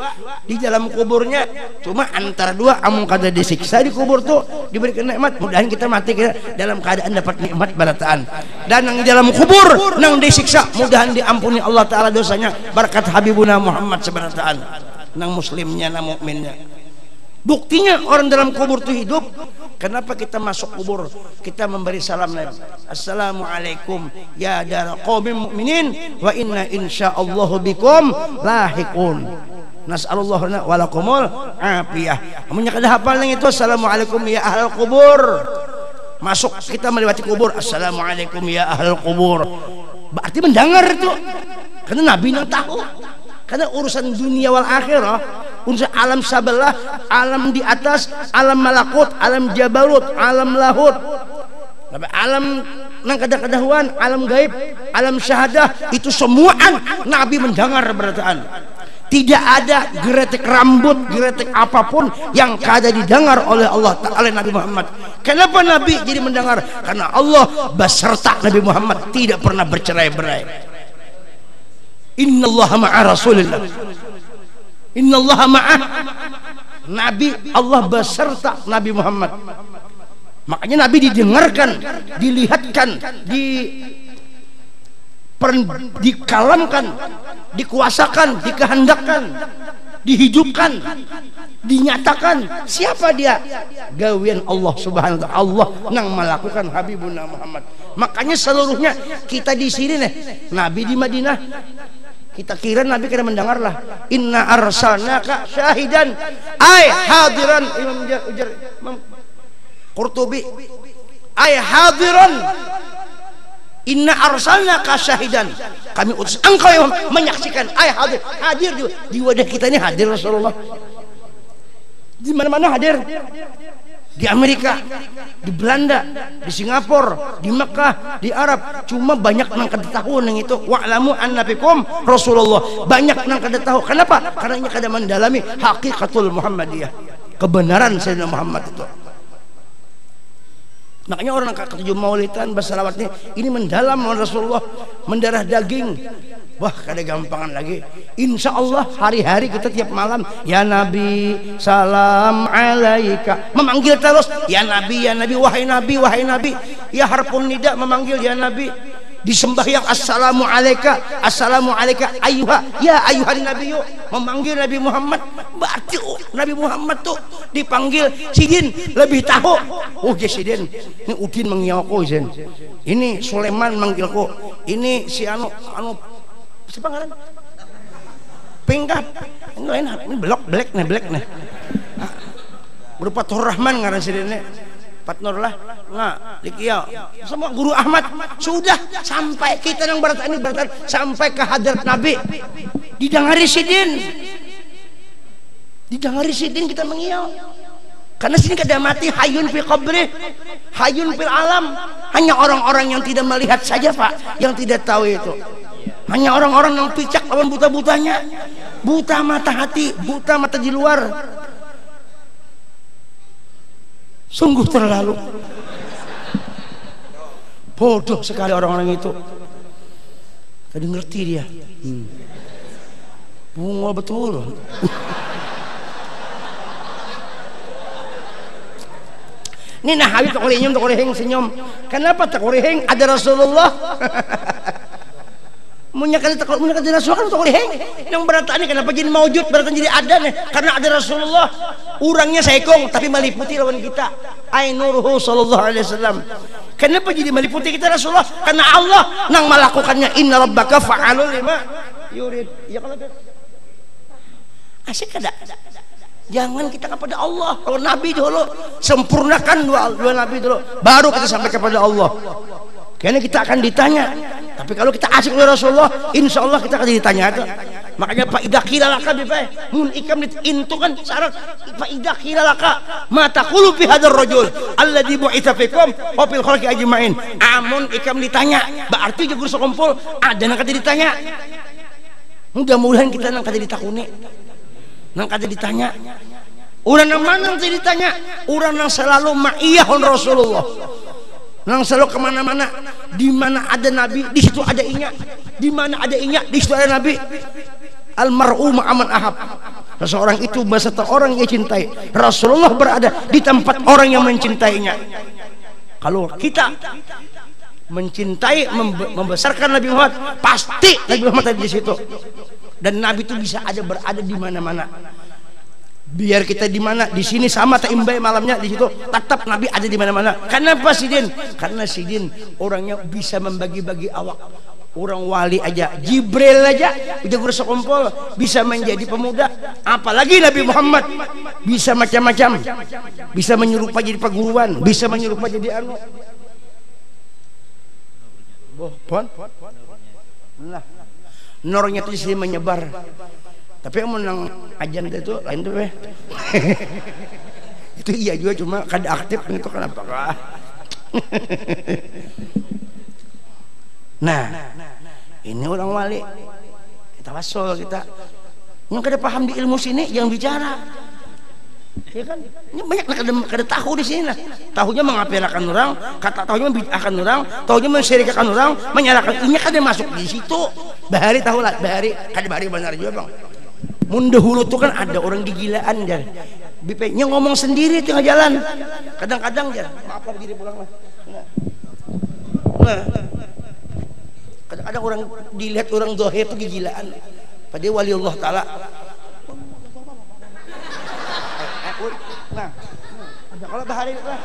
di dalam kuburnya. Cuma antara dua, amun kada disiksa di kubur tuh diberikan nikmat. Mudahan kita mati kita dalam keadaan dapat nikmat barataan, dan yang di dalam kubur nang disiksa mudahan diampuni Allah Ta'ala dosanya berkat Habibuna Muhammad sebarataan nang muslimnya nang mukminnya. Buktinya orang dalam kubur itu hidup. Kenapa kita masuk kubur kita memberi salam lagi, assalamualaikum ya dar qaumin mukminin wa inna insyaallahu bikum lahiqun, nas'alullah walakumul afiyah. Amunnya kada hafal nang itu assalamualaikum ya ahlul kubur, masuk kita melewati kubur assalamualaikum ya ahlul kubur, berarti mendengar itu, karena Nabi nang tahu. Karena urusan dunia wal akhirah, urusan alam sabelah, alam di atas, alam malakut, alam jabarut, alam lahut, alam nang kada-kadahuan, alam gaib, alam syahadah itu semuaan Nabi mendengar berataan. Tidak ada geretek rambut, geretek apapun yang kada didengar oleh Allah Ta'ala Nabi Muhammad. Kenapa Nabi jadi mendengar? Karena Allah beserta Nabi Muhammad tidak pernah bercerai-berai. Innallaha ma'a Rasulillah. Innallaha ma'a Nabi, Allah beserta Nabi Muhammad. Makanya Nabi didengarkan, dilihatkan, dikalamkan, dikuasakan, dikehendakkan, dihidupkan, dinyatakan. Siapa dia? Gawian Allah Subhanahu wa ta'ala. Allah yang melakukan Habibuna Muhammad. Makanya seluruhnya kita di sini nih, Nabi di Madinah, kita kira Nabi kena mendengar lah. Inna arsalnaka syahidan ay hadiran. Imam Qurtubi ay hadiran. Inna arsalnaka syahidan. Kami utus engkau yang menyaksikan. Ay hadir. Hadir di wadah kita ini hadir Rasulullah. Di mana-mana hadir. Di Amerika, di Belanda, di Singapura, di Mekah, di Arab. Cuma banyak nang kada tahu nang itu. Wa'lamu annabikum Rasulullah. Banyak nang kada tahu. Kenapa? Karena ini kada mendalami hakikatul Muhammadiyah. Kebenaran Sayyidina Muhammad itu. Makanya orang ketujuh maulidan bersalawatnya ini mendalam Rasulullah, mendarah daging. Wah, kada gampangan lagi. Insya Allah hari-hari kita tiap malam, ya Nabi, salam alaika, memanggil terus, ya Nabi, wahai Nabi, wahai Nabi. Ya harpun nida memanggil ya Nabi. Di sembahyang assalamu alaika ayuha, ya ayuhan Nabi, memanggil Nabi Muhammad. Berarti Nabi Muhammad tuh dipanggil Sidin lebih tahu. Oh ya Sidin, ini Udin mengiyaku Sidin. Ini Sulaiman manggilku. Ini si anu siapa ngaran? Pinggap. Ini lain, ini black nih. Berupa Tur Rahman ngaran Sidin nih. Patnur lah, nah, likia, semua Guru Ahmad sudah sampai kita yang beratan sampai ke hadrat Nabi, didengari Sidin kita mengiau. Karena sini kada mati hayun fi qabri, hayun fil alam. Hanya orang-orang yang tidak melihat saja Pak, yang tidak tahu itu. Hanya orang-orang yang picak lawan buta-butanya, buta mata hati, buta mata di luar. Sungguh terlalu bodoh sekali orang-orang itu. Tadi ngerti dia. Bunga betul. Ini nah habis tak boleh senyum. Kenapa tak boleh? Ada Rasulullah. Munyakan Rasulullah tak boleh. Yang beratan kenapa jadi maujud, beratan jadi ada nih? Karena ada Rasulullah. Orangnya saikong tapi meliputi lawan kita. Ainuruhu sallallahu alaihi wasallam. Kenapa jadi meliputi kita Rasulullah? Karena Allah yang melakukannya. Inna rabbaka fa'alul lima yurid. Ya kalau asik kada? Jangan kita kepada Allah. Kalau Nabi dulu sempurnakan dua Nabi dulu, baru kita sampai kepada Allah. Karena kita akan ditanya. Tapi kalau kita asik oleh Rasulullah, insya Allah kita akan ditanya itu. Makanya Pak Ida kilalaka bifai mun ikam itu kan syarat Pak Ida kilalaka mata qulu fi hadzal rajul alladzi bu'itsa fikum wa fil khalqi ajmain. Amun ikam ditanya, berarti juga sekumpul ada nang kada ditanya. Mudah-mudahan kita nang kada ditakuni. Nang kada ditanya. Urang nang mana nang ditanya? Urang nang selalu ma'iyahun Rasulullah. Nang selalu kemana-mana, di mana ada Nabi, di situ ada inya. Di mana ada inya, di situ ada Nabi. Almar'u ma'aman ahab. Seseorang itu beserta orang yang cintai. Rasulullah berada di tempat orang yang mencintainya. Kalau kita mencintai, membesarkan Nabi Muhammad, pasti Nabi Muhammad ada di situ. Dan Nabi itu bisa ada berada di mana-mana. Biar kita di mana, di sini sama taimbai malamnya di situ, tetap Nabi ada di mana-mana. Kenapa Sidin? Karena Sidin orangnya bisa membagi-bagi awak. Orang wali aja, Jibril aja udah bersekumpul bisa menjadi pemuda, apalagi Nabi Muhammad bisa macam-macam, bisa menyerupai jadi perguruan, bisa menyerupai jadi anu. Pon, nah, nornya itu sih menyebar. Tapi yang menang ajan itu lain tuh itu iya juga, cuma kada aktif itu kenapa kah? Nah, ini orang wali. Kita wasol kita. Yang kada paham di ilmu sini yang bicara. Ya kan? Ini banyak kada tahu di sini lah. Tahunya mengapirakan orang, kata tahunya membid'ahkan orang, tahunya mensyirikkan orang, menyalahkan. Ini kada masuk di situ. Bahari tahu lah, bahari kada bahari benar juga, Bang. Mun dahulu tuh kan ada orang digilaan jar. Bipenya ngomong sendiri tengah jalan. Kadang-kadang jar, maaf diri pulang lah. Nah. Kadang-kadang orang dilihat orang zahir itu gigilaan. Padahal wali Allah Ta'ala. Nah, ada kalau bahari lah.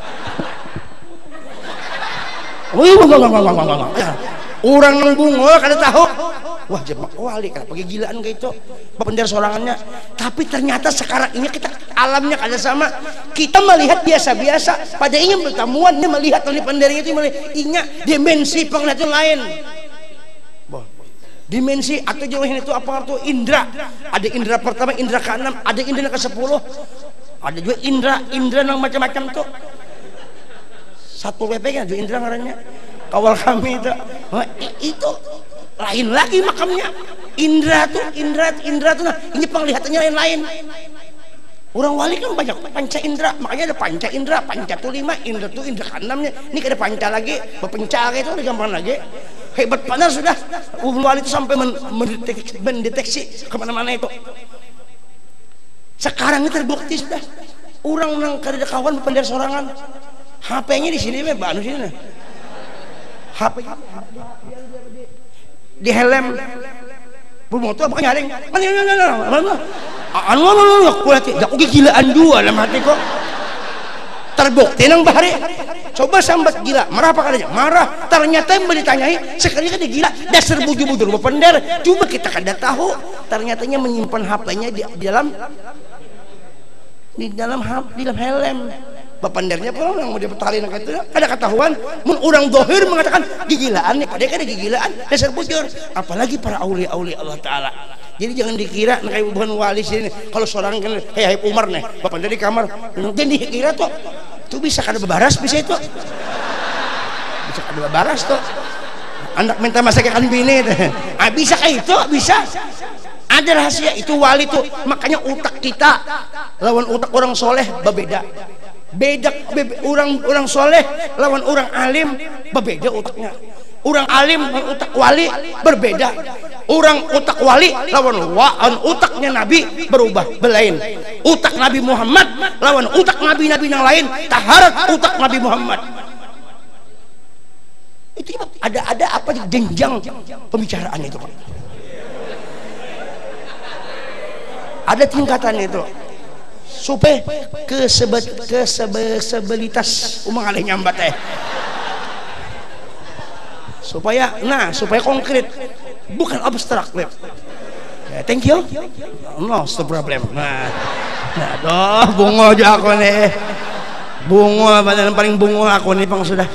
Orang nang bungo kada tahu. Wah, jemaah wali kada pakai gilaan kayak itu. Pendar sorangannya. Tapi ternyata sekarang ini kita alamnya kada sama. Kita melihat biasa-biasa. Pada ingin pertemuan dia melihat oleh pendarinya itu melihat dimensi penglihatan lain. Dimensi atau jauh ini itu apa itu indra. Ada indra pertama, indra ke-6, ada indra ke-10. Ada juga indra yang macam-macam tuh. Satu WP kan juga indra ngarannya. Kawal kami itu lain lagi makamnya. Indra tuh nah ini penglihatannya lain-lain. Orang wali kan banyak panca indra, makanya ada panca indra, panca tuh 5, indra tuh indra ke-6-nya. Ini kada panca lagi, berpenca itu lebih gampang lagi. Hebat benar sudah wali itu sampai mendeteksi kemana-mana itu. Sekarang ini terbukti sudah orang yang kada kawan pendar sorangan HP-nya di sini banu sini HP di helm bermotor apa nyaring aku gilaan dua dalam hati kok terbukti nang bahari. Coba sambat gila, marah apa kadanya? Marah. Ternyata yang ditanyai sekali kan dia gila, dasar bujur-bujur bepender. Coba kita kada tahu, ternyatanya menyimpan HP-nya di dalam helm. Bependernya pun yang mau dipetalin itu kada ketahuan. Mun orang zahir mengatakan gigilaan nih, padahal kada gigilaan, dasar bujur. Apalagi para aulia-aulia Allah Taala. Jadi jangan dikira kayak bukan wali sini. Kalau seorang kan Habib Umar nih, bepender di kamar, jadi dikira tuh. Itu bisa kada bebaras bisa itu. Bisa kada bebaras tuh. Anak minta masakan bini bisa kayak itu, bisa. Ada rahasia itu wali tuh. Makanya utak kita lawan utak orang soleh berbeda. Beda orang soleh lawan orang alim berbeda utaknya. Orang alim lawan utak wali berbeda. Orang utak wali lawan utaknya Nabi berubah belain. Utak Nabi Muhammad lawan utak nabi-nabi yang lain taharat utak Nabi Muhammad. Itu ada apa di jenjang pembicaraan itu, Pak? Ada tingkatan itu supaya kesebelitas umang alih nyambat supaya konkret, bukan abstrak. Thank you. No problem. Aduh, bungo aja aku nih. Bungo, badan paling bungo aku nih pang sudah.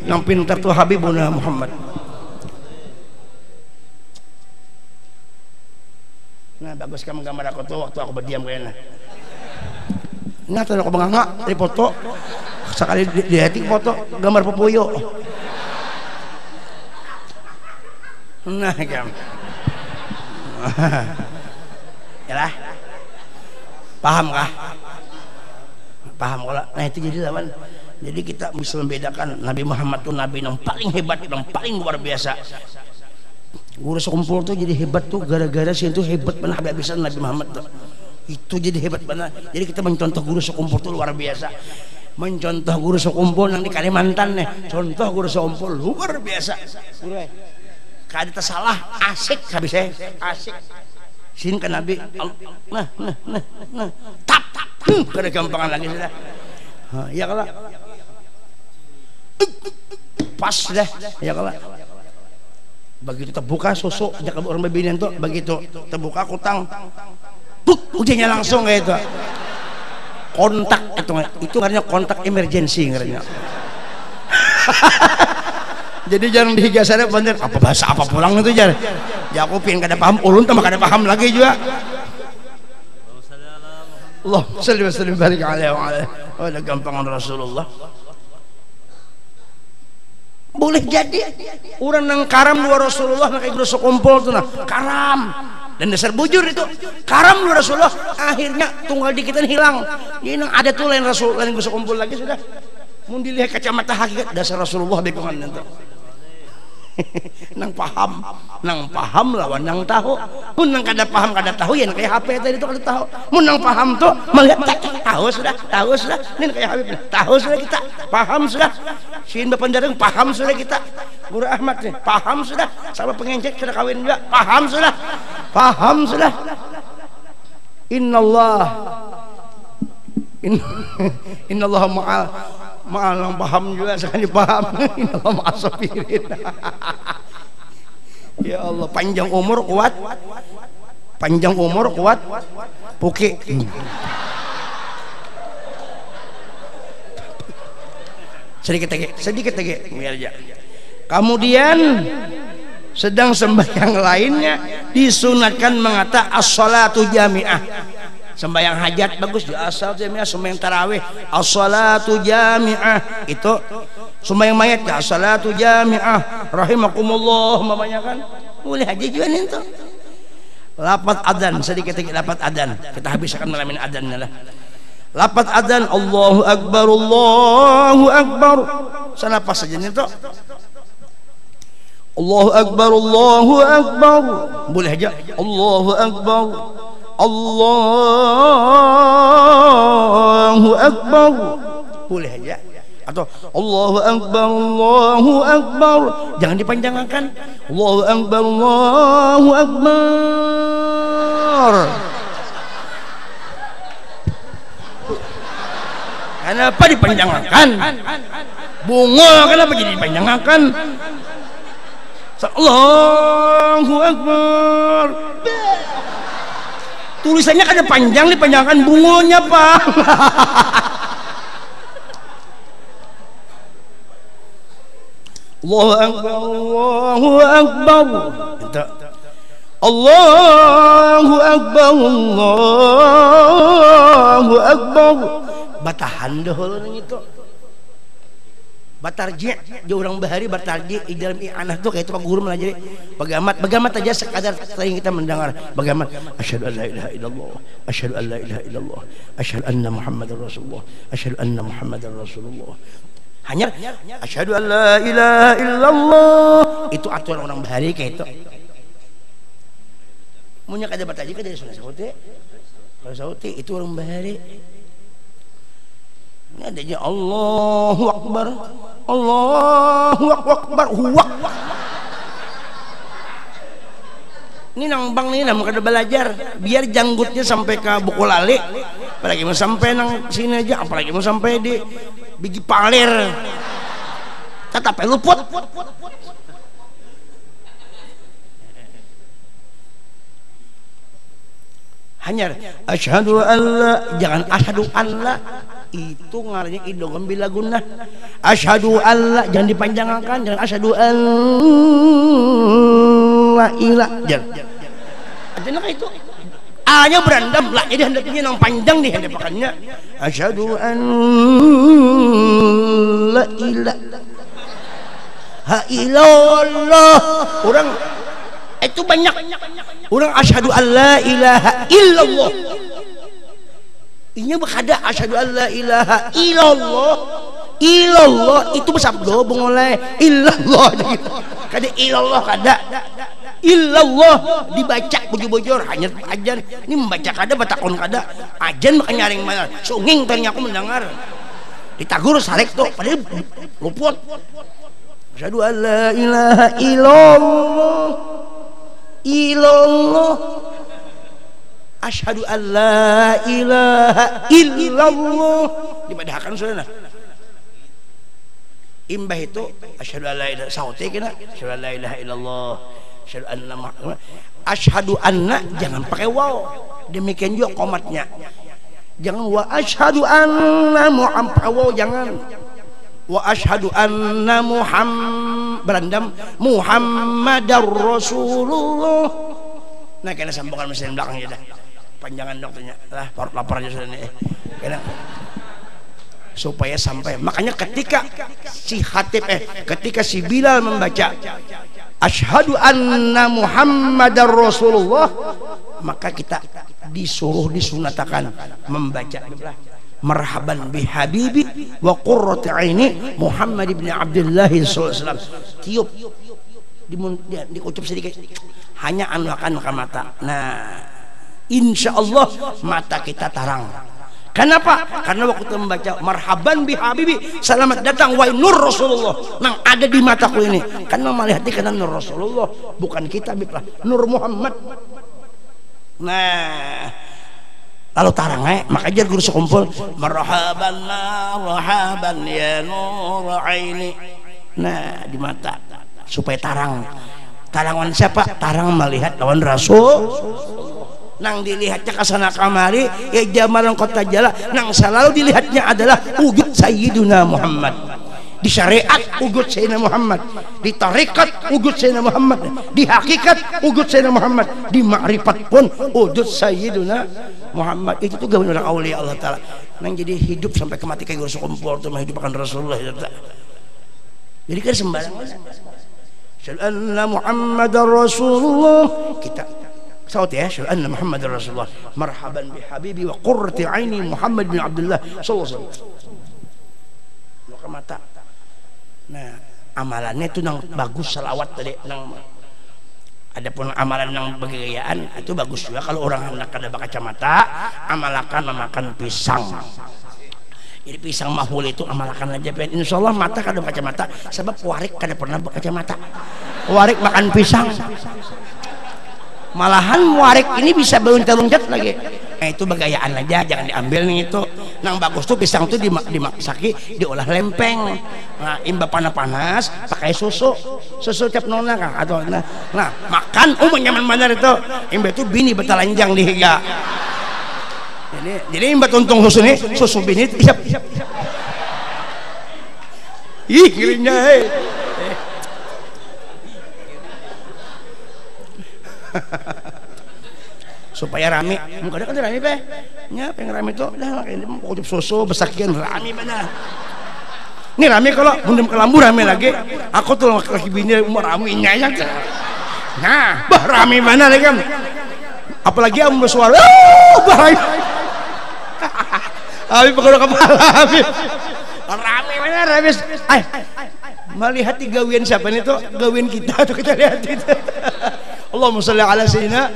Nang pintar tuh Habibuna Muhammad. Nah, bagus kamu gambar aku tuh waktu aku berdiam kayaknya. Nah, tuh aku bangga dari foto. Sekali dilihatin foto gambar Pupuyo. Nah, kamu. Yalah. Paham kah? Paham kalau nah itu jadi lawan. Jadi kita bisa membedakan Nabi Muhammad itu nabi yang paling hebat, yang paling luar biasa. Guru sekumpul tuh jadi hebat tuh gara-gara sih itu hebat benar habis-habisan Nabi Muhammad tuh. Itu jadi hebat benar. Jadi kita mencontoh guru sekumpul tuh luar biasa. Mencontoh guru sekumpul yang di Kalimantan nih. Contoh guru sekumpul luar biasa. Guru kada tersalah, asik habis asik. Sini kan Nabi tap kada gampangan lagi sudah. Ya kalau pas dah ya kalau begitu terbuka susu jangan orang berbinian tuh begitu terbuka kutang ujinya langsung kayak itu kontak itu karena kontak emergency karena jadi jangan dihigasannya bener apa bahasa apa pulang itu jar ya aku pengen kada paham ulun tambah kada paham lagi juga. Allah sallallahu alaihi wasallam barik alaihi wa ala gampang Rasulullah. boleh jadi orang nang karam dua Rasulullah nang kayak kumpul tuh nah karam dan dasar bujur itu karam dua Rasulullah akhirnya tunggal dikitan hilang ini nang ada tuh lain Rasul lain kumpul lagi sudah mau dilihat kacamata hakikat dasar Rasulullah bekongan nanti nang paham lawan nang tahu mun nang kada paham kada tahu ya kayak HP tadi itu kada tahu mun nang paham tuh melihat tahu sudah ini kayak HP tahu sudah kita paham sudah sin bapak jarang paham sudah kita Guru Ahmad nih paham sudah sama pengencek sudah kawin juga paham sudah innallah ma'al yang paham juga sekali paham innallah ma'as sabirin. Ya Allah panjang umur kuat puki sedikit lagi biar aja. Kemudian sedang sembahyang lainnya disunatkan mengata as-salatu jami'ah. Sembahyang hajat bagus di asal jami'ah, sembahyang tarawih as-salatu jami'ah itu sembahyang mayat ya as-salatu jami'ah rahimakumullah mamanya kan boleh aja juga nih tuh. Lapat adzan sedikit lagi lapat adzan kita habiskan malam ini adzannya lah. Lapat adzan Allahu akbar sana pas saja nih tuh Allahu akbar boleh aja Allahu akbar boleh aja atau Allahu akbar jangan dipanjangkan Allahu akbar kenapa dipanjangkan bunga kenapa jadi dipanjangkan Allahu akbar tulisannya kan panjang dipanjangkan bungonya Pak. Allahu akbar Allahu akbar batahan dahulu itu batarji di orang bahari batarji di dalam i'anah tuh kayak itu Pak Guru melajari bagamat aja sekadar sering kita mendengar bagamat asyhadu an la ilaha illallah asyhadu an la ilaha illallah asyhadu anna muhammadar rasulullah asyhadu anna muhammadar rasulullah hanya asyhadu an la ilaha illallah itu aturan orang bahari kayak itu munya kada batarji kada sunah sauti kalau sauti itu orang bahari ini adanya Allahu akbar huwak ini nang bang nih nang kada belajar biar janggutnya sampai ke buku lali apalagi mau sampai nang sini aja apalagi mau sampai di biji palir tetap luput hanya asyhadu alla jangan asyhadu alla itu ngaranya idongan bila guna asyhadu alla jangan dipanjangkan jangan asyhadu alla ilah jangan aja itu A-nya berandam lah jadi hendaknya yang panjang nih hendakannya asyhadu alla ilaha illallah orang itu banyak orang asyhadu alla ilaha illallah ini berkada asyhadu alla ilaha illallah itu bersabdo bengoleh illallah gitu kada illallah kada illallah dibaca bujur-bujur hanya ajan ini membaca kada batakon kada ajan makan nyaring mana sunging tanya aku mendengar ditagur salek tuh padahal luput asyhadu alla ilaha illallah asyhadu an la ilaha illallah dipadahkan sudah imbah itu asyhadu an la ilaha sauti kena asyhadu an la ilaha illallah asyhadu anna muhammad asyhadu anna jangan pakai waw demikian juga komatnya jangan wa asyhadu anna muhammad waw jangan wa asyhadu anna berandam muhammadar rasulullah nah kena sambungan mesin belakangnya dah panjangan dokternya lah lapar aja sudah nih kena supaya sampai. Makanya ketika si Khatib ketika si Bilal membaca asyhadu anna Muhammadar Rasulullah, maka kita disuruh disunatakan membaca marhaban bi habibi wa qurrati aini Muhammad ibn Abdullah sallallahu alaihi wasallam. Tiup dikucup sedikit, hanya anuakan ke mata. Nah, insyaallah mata kita tarang. Kenapa? Karena waktu membaca marhaban bi habibi, selamat datang wahai nur Rasulullah, nang ada di mataku ini. Karena melihat di kanan nur Rasulullah, bukan kita biplah, nur Muhammad. Nah, lalu tarang maka jar guru sekumpul marhaban marhaban ya nur aini. Nah, di mata supaya tarang. Tarangan siapa? Tarang melihat lawan Rasul. Nang dilihatnya kasana kamari ya jamalan kota jala, nang selalu dilihatnya adalah wujud Sayyiduna Muhammad. Di syariat wujud Sayyidina Muhammad, di tarikat wujud Sayyidina Muhammad, di hakikat wujud Sayyidina Muhammad, di ma'rifat pun wujud Sayyiduna Muhammad. Itu tuh gawe orang aulia Allah taala. Nang jadi hidup sampai kemati kayak guru sekumpul tuh menghidupkan Rasulullah. Jadi kan sembarangan. Sallallahu Muhammadar Rasulullah, kita saut ya, sallallahu Muhammadar Rasulullah, marhaban bi habibi wa qurrati aini Muhammad bin Abdullah sallallahu alaihi wasallam. Ke mata. Nah, amalannya itu nang bagus salawat tadi nang. Adapun amalan nang begayaan itu bagus juga kalau orang hendak kada kacamata, amalakan memakan pisang. Jadi pisang mahul itu amalakan aja, insyaallah mata kada kacamata, sebab warik kada pernah berkacamata. Warik makan pisang. Malahan warik ini bisa beluncat-luncat lagi. Nah, itu begayaan aja, jangan diambil nih itu. Nang bagus tuh pisang tuh dimaksaki, diolah lempeng. Nah, imba panas pakai susu cap nona kah atau nah makan nyaman benar itu. Imba itu bini betalanjang di higa. Jadi imba tuntung susu nih, susu bini siap. Ih, ngirinya supaya rame, muka kan rame nya pengen rame tuh dah ini mau ucup susu besakian rame mana. Ini rame kalau bundem kelambu rame lagi. Aku tuh laki bini umur rame nyayang. Nah, bah rame mana lagi kan? Apalagi am bersuara, bah. Abi pegawai kepala Abi. Rame mana rame. Melihat di gawian siapa nih tuh? Gawian kita tuh kita lihat itu. Allahumma sholli ala sayyidina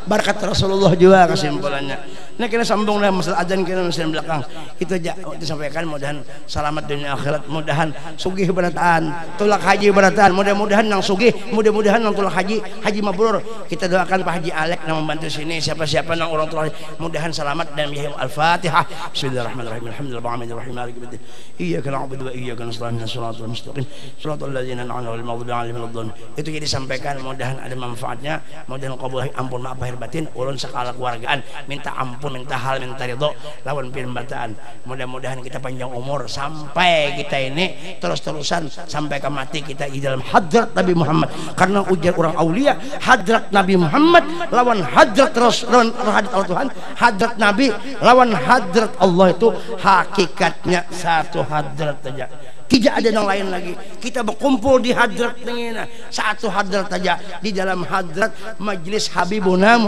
berkat Rasulullah juga kesimpulannya. Nah, kita sambung dengan masalah adzan kita mesin belakang. Itu aja disampaikan, mudahan selamat dunia akhirat, mudahan sugih berataan, tulak haji berataan, mudah-mudahan nang sugih, mudah-mudahan nang tulak haji mabrur. Kita doakan Pak Haji Alek yang membantu sini, siapa-siapa nang orang tua mudahan selamat dan bihi al-Fatihah. Bismillahirrahmanirrahim. Alhamdulillahirabbil alamin. Iyyaka na'budu wa iyyaka nasta'in. Shiratal mustaqim. Shiratal ladzina an'amta 'alaihim ghairil maghdubi 'alaihim. Itu jadi disampaikan, mudahan ada manfaatnya, mudahan qabul ampun maaf lahir batin, ulun sakala keluargaan, minta ampun, minta hal, minta ridho lawan pirbataan. Mudah-mudahan kita panjang umur sampai kita ini terus-terusan sampai ke mati kita di dalam hadrat Nabi Muhammad. Karena ujar orang aulia, hadrat Nabi Muhammad lawan hadrat Rasul, lawan hadrat Allah Tuhan, hadrat Nabi lawan hadrat Allah itu hakikatnya satu hadrat saja. Tidak ada yang lain lagi. Kita berkumpul di hadrat dengan satu hadrat saja, di dalam hadrat majlis Habibuna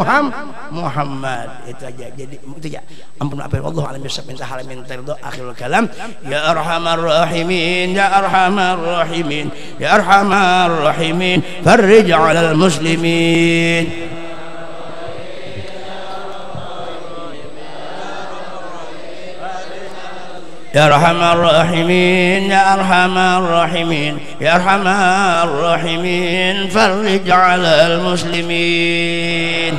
Muhammad. Itu aja. Jadi itu aja. Ampun apa Allah alam bisab minta hal minta ridho akhirul kalam. Ya arhamar rahimin, ya arhamar rahimin, ya arhamar rahimin, farij 'alal muslimin. Ya arhamar rahimin, ya arhamar rahimin, ya arhamar rahimin, farij 'alal muslimin.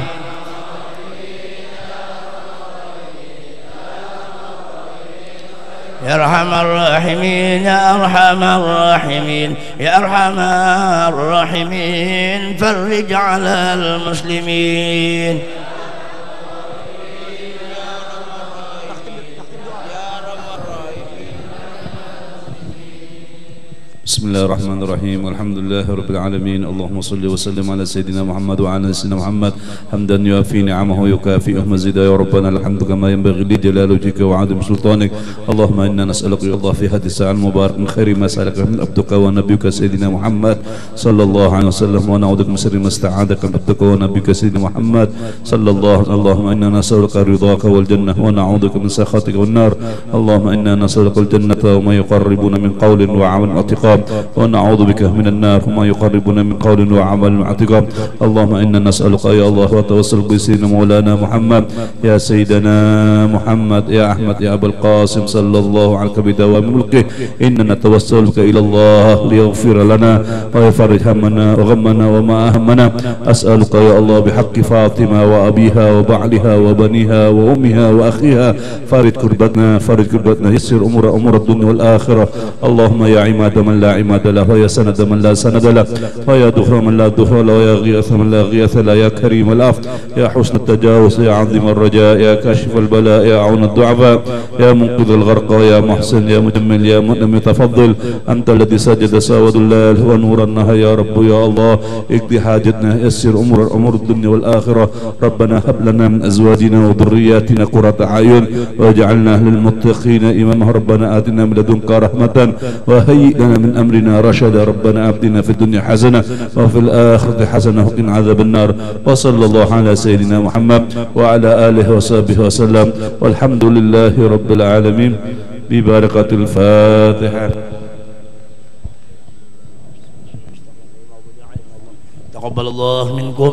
Ya arhamar rahimin, ya arhamar rahimin, ya arhamar rahimin, farij 'alal muslimin. بسم الله الرحمن الرحيم الحمد لله رب العالمين اللهم صل وسلم على سيدنا محمد وعلى سيدنا محمد حمدا يوافي نعمه ويكافئ مزيدا يا ربنا الحمد كما ينبغي لجلال وجهك وعظيم سلطانك اللهم إنا نسألك يا الله في هذه الساعة المباركة من خير ما سألك من عبدك ونبيك سيدنا محمد صلى الله عليه وسلم ونعوذ بك من شر ما استعاذك من عبدك ونبيك سيدنا محمد صلى الله عليه وسلم اللهم إنا نسألك رضاك والجنة ونعوذ بك من سخطك والنار اللهم إنا نسألك الجنة وما يقربون من قول وعمل واعتقاد ونعوذ بك من النار وما يقربون من قول وعمل واعتقاد اللهم إنا نسألك يا الله وتوسل بسيدنا مولانا محمد يا سيدنا محمد يا أحمد يا أبا القاسم صلى الله عليك بدوام ملكه إننا نتوسل بك إلى الله ليغفر لنا ويفرج همنا وغمنا وما أهمنا أسألك يا الله بحق فاطمة وأبيها وبعلها وبنيها وأمها وأخيها فرج كربتنا يسر أمور الدنيا والآخرة اللهم يا عماد من لا عماد له ويا سند من لا سند له ويا دخر من لا دخر له ويا غياث من لا غياث له يا كريم العفو يا حسن التجاوز يا عظيم الرجاء يا كاشف البلاء يا عون الضعفاء يا منقذ الغرق ويا محسن يا مجمل يا مؤمن تفضل أنت الذي سجد ساود الليل ونور النهار يا رب يا الله اقضي حاجتنا يسر أمور الدنيا والآخرة ربنا هب لنا من أزواجنا وذرياتنا قرة أعين واجعلنا للمتقين إماما ربنا آتنا من لدنك رحمة وهيئ لنا من أمرنا رشدا ربنا آتنا في الدنيا حسنة وفي الآخرة حسنة وقنا عذاب النار وصلى الله على سيدنا محمد وعلى آله وصحبه وسلم والحمد لله رب العالمين ببركة الفاتحة. تقبل الله منكم.